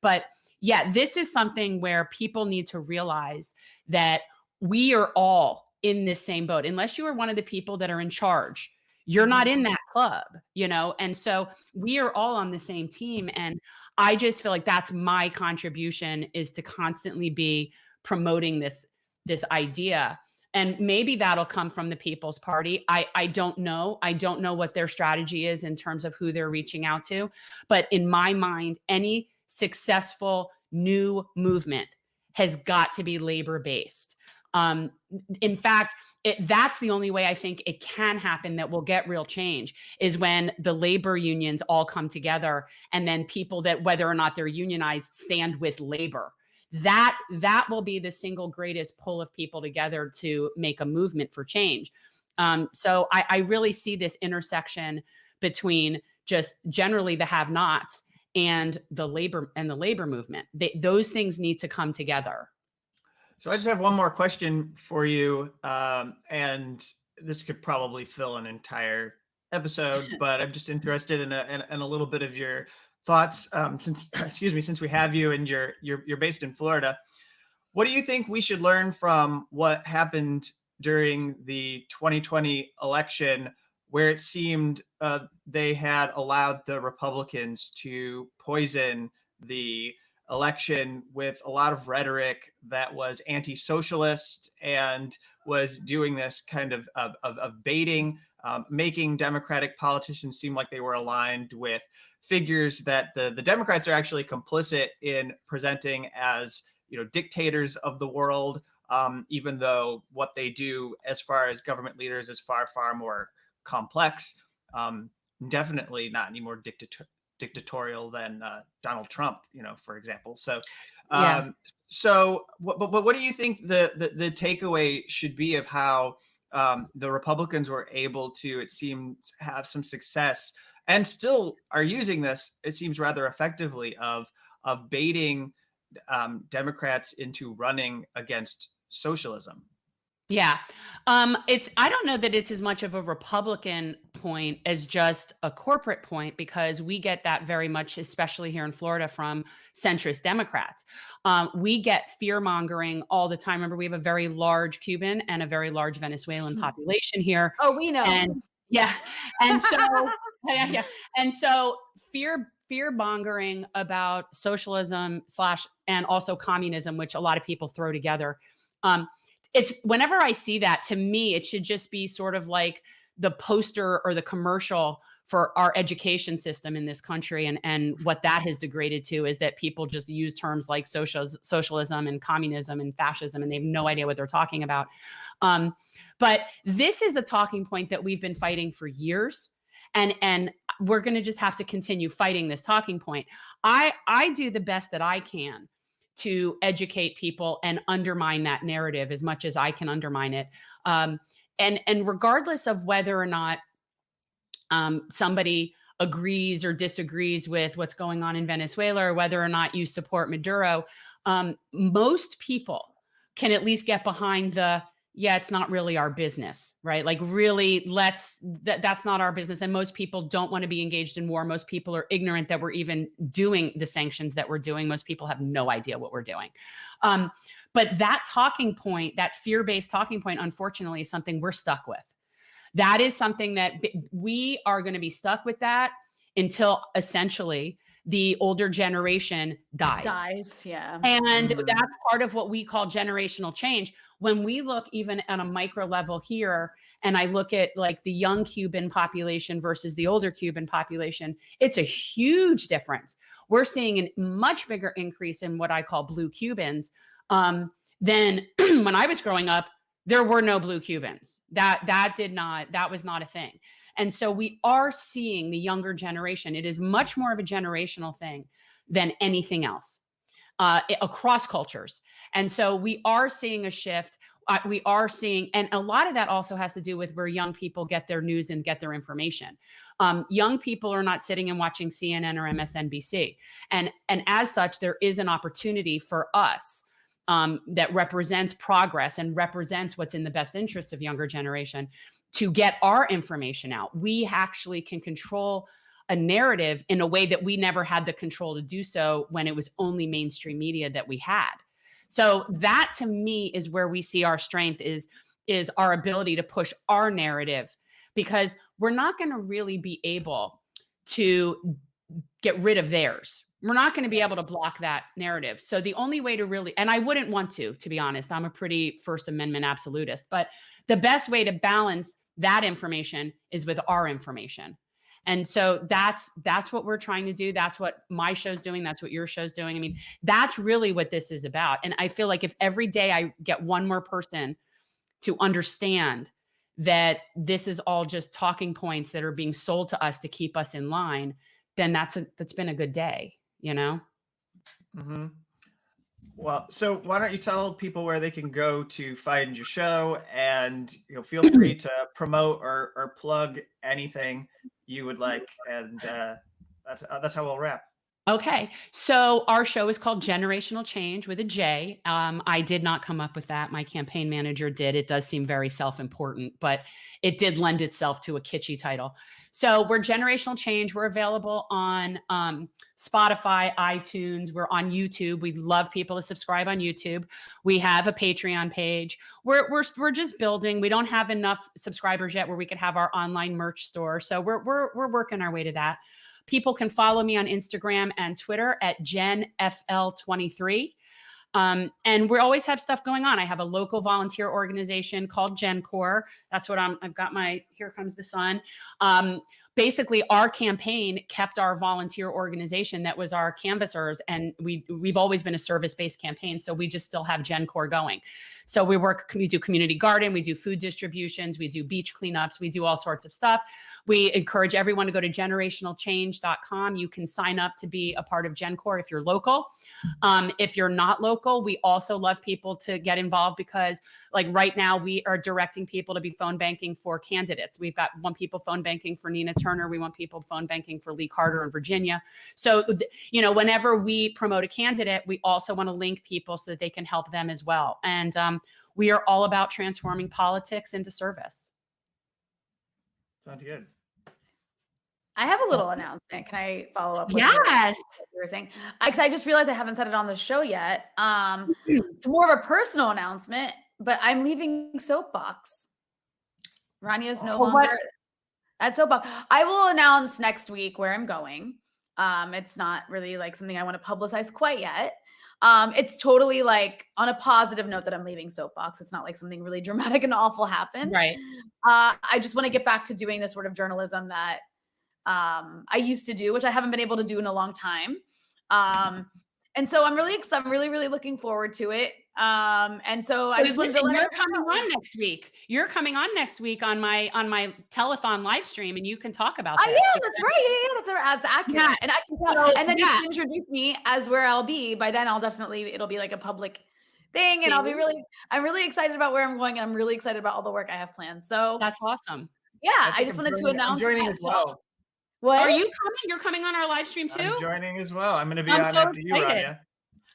But yeah, this is something where people need to realize that we are all in this same boat. Unless you are one of the people that are in charge, you're not in that club, And so we are all on the same team. And I just feel like that's my contribution is to constantly be promoting this this idea. And maybe that'll come from the People's Party. I don't know. I don't know what their strategy is in terms of who they're reaching out to. But in my mind, any successful new movement has got to be labor-based. In fact, that's the only way I think it can happen that will get real change, is when the labor unions all come together, and then people that, whether or not they're unionized, stand with labor. That will be the single greatest pull of people together to make a movement for change. So I really see this intersection between just generally the have-nots and the labor movement. Those things need to come together. So I just have one more question for you, and this could probably fill an entire episode, but I'm just interested in a little bit of your thoughts, since we have you and you're based in Florida. What do you think we should learn from what happened during the 2020 election, where it seemed they had allowed the Republicans to poison the election with a lot of rhetoric that was anti-socialist and was doing this kind of baiting, making Democratic politicians seem like they were aligned with figures that the Democrats are actually complicit in presenting as, dictators of the world, even though what they do as far as government leaders is far, far more complex. Definitely not any more dictatorial than Donald Trump, for example. So, Yeah. but what do you think the takeaway should be of how the Republicans were able to, it seems, have some success and still are using this, it seems, rather effectively of baiting Democrats into running against socialism? Yeah. I don't know that it's as much of a Republican point as just a corporate point, because we get that very much, especially here in Florida, from centrist Democrats. We get fear mongering all the time. Remember, we have a very large Cuban and a very large Venezuelan population here. Oh, we know. And yeah. And so, yeah. And so fear mongering about socialism and also communism, which a lot of people throw together. It's, whenever I see that, to me, it should just be sort of like the poster or the commercial for our education system in this country. And what that has degraded to is that people just use terms like socialism and communism and fascism, and they have no idea what they're talking about. But this is a talking point that we've been fighting for years. And we're going to just have to continue fighting this talking point. I do the best that I can to educate people and undermine that narrative as much as I can undermine it. And regardless of whether or not somebody agrees or disagrees with what's going on in Venezuela, or whether or not you support Maduro, most people can at least get behind it's not really our business, right? Like, really, that's not our business. And most people don't want to be engaged in war. Most people are ignorant that we're even doing the sanctions that we're doing. Most people have no idea what we're doing. But that talking point, that fear-based talking point, unfortunately, is something we're stuck with. That is something that we are going to be stuck with, that until essentially the older generation dies. Yeah. And that's part of what we call generational change. When we look even at a micro level here, and I look at like the young Cuban population versus the older Cuban population, it's a huge difference. We're seeing a much bigger increase in what I call blue Cubans than when I was growing up. There were no blue Cubans. That was not a thing. And so we are seeing the younger generation. It is much more of a generational thing than anything else across cultures. And so we are seeing a shift. We are seeing, and a lot of that also has to do with where young people get their news and get their information. Young people are not sitting and watching CNN or MSNBC. And as such, there is an opportunity for us that represents progress and represents what's in the best interest of younger generation to get our information out. We actually can control a narrative in a way that we never had the control to do so when it was only mainstream media that we had. So that, to me, is where we see our strength, is our ability to push our narrative, because we're not going to really be able to get rid of theirs, We're not going to be able to block that narrative. So the only way to really, and I wouldn't want to be honest, I'm a pretty First Amendment absolutist, but the best way to balance that information is with our information. And so that's what we're trying to do. That's what my show's doing. That's what your show's doing. I mean, that's really what this is about. And I feel like if every day I get one more person to understand that this is all just talking points that are being sold to us to keep us in line, then that's been a good day, you know? Mm-hmm. Well, so why don't you tell people where they can go to find your show, and feel free to promote or plug anything you would like, and that's how we'll wrap. Okay. So our show is called JENerational Change with a J. I did not come up with that. My campaign manager did. It does seem very self-important, but it did lend itself to a kitschy title. So we're JENerational Change. We're available on Spotify, iTunes. We're on YouTube. We'd love people to subscribe on YouTube. We have a Patreon page. We're just building. We don't have enough subscribers yet where we could have our online merch store. So we're working our way to that. People can follow me on Instagram and Twitter at JenFL23. And we always have stuff going on. I have a local volunteer organization called GenCore. That's what I've got my, here comes the sun. Basically, our campaign kept our volunteer organization that was our canvassers, and we've always been a service-based campaign, so we just still have GenCore going. So we do community garden, we do food distributions, we do beach cleanups, we do all sorts of stuff. We encourage everyone to go to generationalchange.com. You can sign up to be a part of GenCore if you're local. If you're not local, we also love people to get involved, because like right now we are directing people to be phone banking for candidates. We've got people phone banking for Nina Turner. We want people phone banking for Lee Carter in Virginia. So, whenever we promote a candidate, we also want to link people so that they can help them as well. And we are all about transforming politics into service. Sounds good. I have a little announcement. Can I follow up with Yes. what you were saying? I just realized I haven't said it on the show yet. It's more of a personal announcement, but I'm leaving Soapbox. Rania's no longer at Soapbox. I will announce next week where I'm going. It's not really like something I want to publicize quite yet. It's totally like on a positive note that I'm leaving Soapbox. It's not like something really dramatic and awful happened. Right. I just want to get back to doing this sort of journalism that I used to do, which I haven't been able to do in a long time. And so I'm really looking forward to it. And so I just wanted to let you're coming on next week. You're coming on next week on my telethon live stream, and you can talk about that. Yeah, that's right. Yeah, that's accurate. Yeah. And I can and then you can introduce me as where I'll be. By then it'll be like a public thing, and I'm really excited about where I'm going, and I'm really excited about all the work I have planned. So that's awesome. Yeah, I just wanted to announce I'm joining as well. What? Are you coming? You're coming on our live stream too? I'm joining as well. I'm going to be on after you, Rania.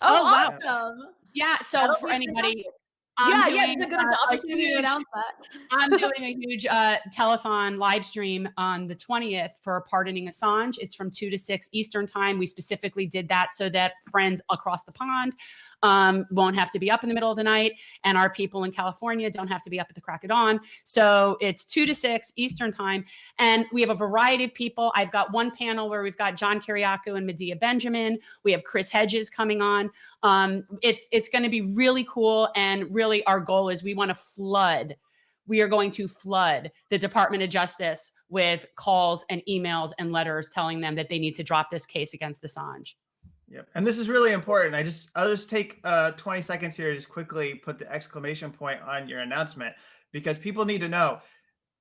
Oh, awesome. Yeah. So for anybody, it's a good opportunity to announce that. I'm doing a huge telethon live stream on the 20th for Pardoning Assange. It's from 2 to 6 Eastern time. We specifically did that so that friends across the pond won't have to be up in the middle of the night, and our people in California don't have to be up at the crack of dawn. So it's 2 to 6 Eastern time, and we have a variety of people. I've got one panel where we've got John Kiriakou and Medea Benjamin. We have Chris Hedges coming on. It's going to be really cool, and really our goal is we are going to flood the Department of Justice with calls and emails and letters telling them that they need to drop this case against Assange. Yep. And this is really important. I'll just take 20 seconds here to just quickly put the exclamation point on your announcement, because people need to know,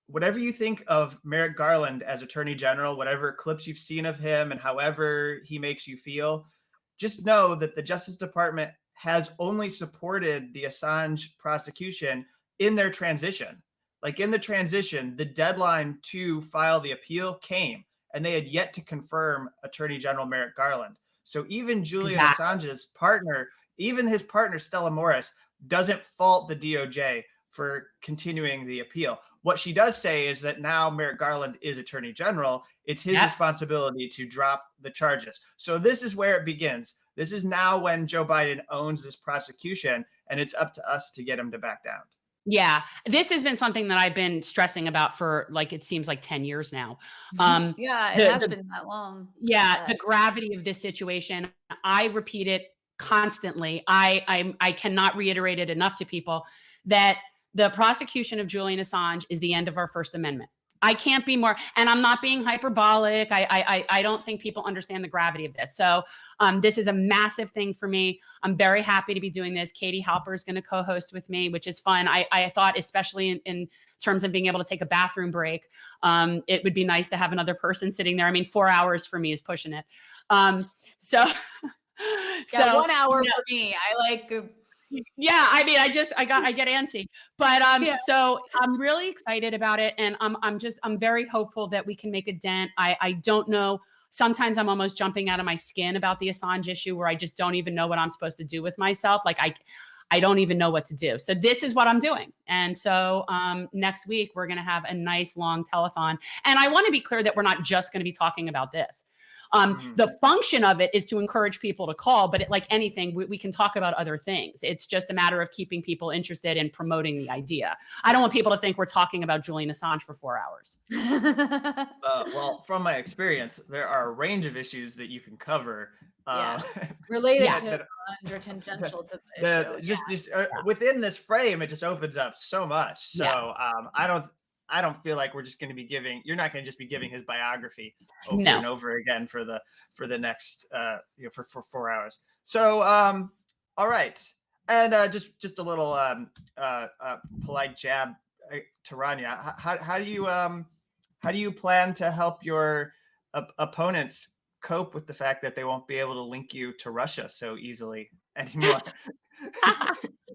whatever you think of Merrick Garland as Attorney General, whatever clips you've seen of him and however he makes you feel, just know that the Justice Department has only supported the Assange prosecution in their transition. Like in the transition, the deadline to file the appeal came, and they had yet to confirm Attorney General Merrick Garland. So even Julian Assange's partner, even his partner, Stella Morris, doesn't fault the DOJ for continuing the appeal. What she does say is that now Merrick Garland is Attorney General. It's his responsibility to drop the charges. So this is where it begins. This is now when Joe Biden owns this prosecution, and it's up to us to get him to back down. Yeah, this has been something that I've been stressing about for like it seems like 10 years now. Yeah, it has The been that long. Yeah, But the gravity of this situation, I repeat it constantly. I cannot reiterate it enough to people that the prosecution of Julian Assange is the end of our First Amendment. I can't be more, and I'm not being hyperbolic. I don't think people understand the gravity of this. So this is a massive thing for me. I'm very happy to be doing this. Katie Halper is going to co-host with me, which is fun. I thought, especially in terms of being able to take a bathroom break, it would be nice to have another person sitting there. I mean, 4 hours for me is pushing it. So, yeah, so 1 hour for me. I like. yeah, I mean, I get antsy, but Yeah. so I'm really excited about it, and I'm very hopeful that we can make a dent. I don't know. Sometimes I'm almost jumping out of my skin about the Assange issue, where I just don't even know what I'm supposed to do with myself. Like I don't even know what to do. So this is what I'm doing, and so next week we're going to have a nice long telethon, and I want to be clear that we're not just going to be talking about this. The function of it is to encourage people to call, but like anything, we can talk about other things. It's just a matter of keeping people interested in promoting the idea. I don't want people to think we're talking about Julian Assange for 4 hours. Well, from my experience, there are a range of issues that you can cover. Yeah. Related Yeah. to Assange or tangential to the The issue. just within this frame, it just opens up so much. So I don't feel like we're just going to be giving. You're not going to just be giving his biography over No. and over again for the next for 4 hours. So all right, and just a little polite jab to Rania. How do you plan to help your opponents cope with the fact that they won't be able to link you to Russia so easily anymore?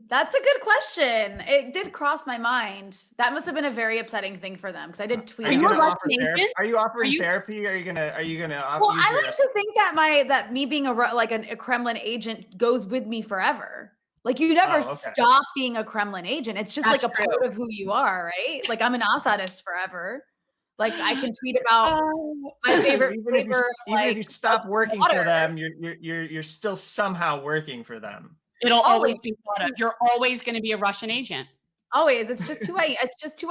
That's a good question. It did cross my mind. That must have been a very upsetting thing for them because I did tweet. Are you a Russian therapy? agent? Are you offering therapy? Are you gonna Well, I like to think that me being a Kremlin agent goes with me forever. Like you never stop being a Kremlin agent. It's just That's like a true. part of who you are, right? Like I'm an Assadist forever. Like I can tweet about my favorite flavor. Even if you stop working for them, you're still somehow working for them. It'll always be thought of. You're always going to be a Russian agent. Always. It's just who I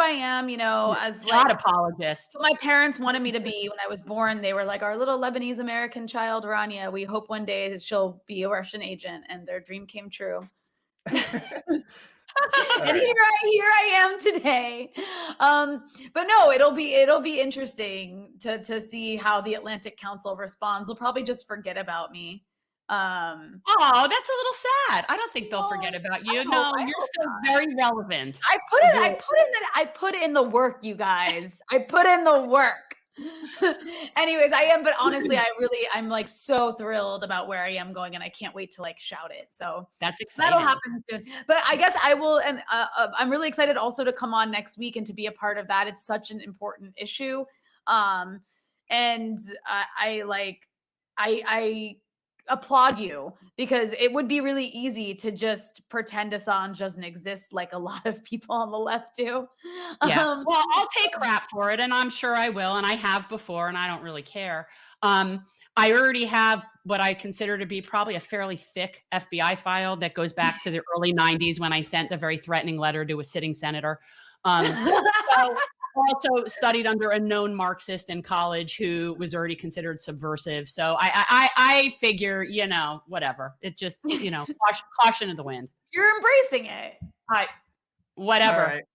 am, you know, as not like apologist. What my parents wanted me to be when I was born. They were like, our little Lebanese American child, Rania. We hope one day she'll be a Russian agent, and their dream came true. And here I am today. But no, it'll be interesting to see how the Atlantic Council responds. They'll probably just forget about me. Oh, that's a little sad. I don't think they'll forget about you. No, you're still very relevant. I put in the work, you guys. I put in the work. Anyways, I am, but honestly, I'm like so thrilled about where I am going, and I can't wait to like shout it. So that's exciting. That'll happen soon. But I guess I will, and I'm really excited also to come on next week and to be a part of that. It's such an important issue, and I applaud you because it would be really easy to just pretend Assange doesn't exist like a lot of people on the left do. Yeah. Well, I'll take crap for it, and I'm sure I will, and I have before, and I don't really care. I already have what I consider to be probably a fairly thick FBI file that goes back to the early 90s when I sent a very threatening letter to a sitting senator. So also studied under a known Marxist in college who was already considered subversive. So I figure, whatever. It just, caution in the wind. You're embracing it. Whatever. All right.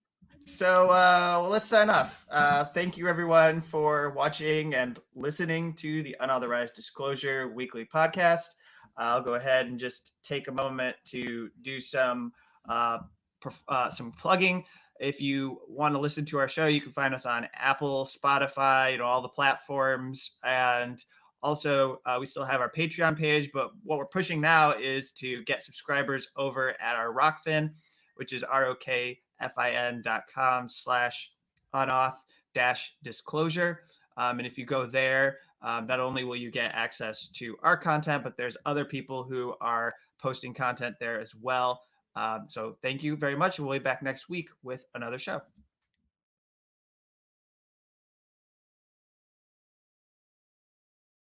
So let's sign off. Thank you everyone for watching and listening to the Unauthorized Disclosure weekly podcast. I'll go ahead and just take a moment to do some plugging. If you want to listen to our show, you can find us on Apple, Spotify, all the platforms. And also, we still have our Patreon page. But what we're pushing now is to get subscribers over at our Rockfin, which is rokfin.com/unauth-disclosure. And if you go there, not only will you get access to our content, but there's other people who are posting content there as well. So thank you very much. We'll be back next week with another show.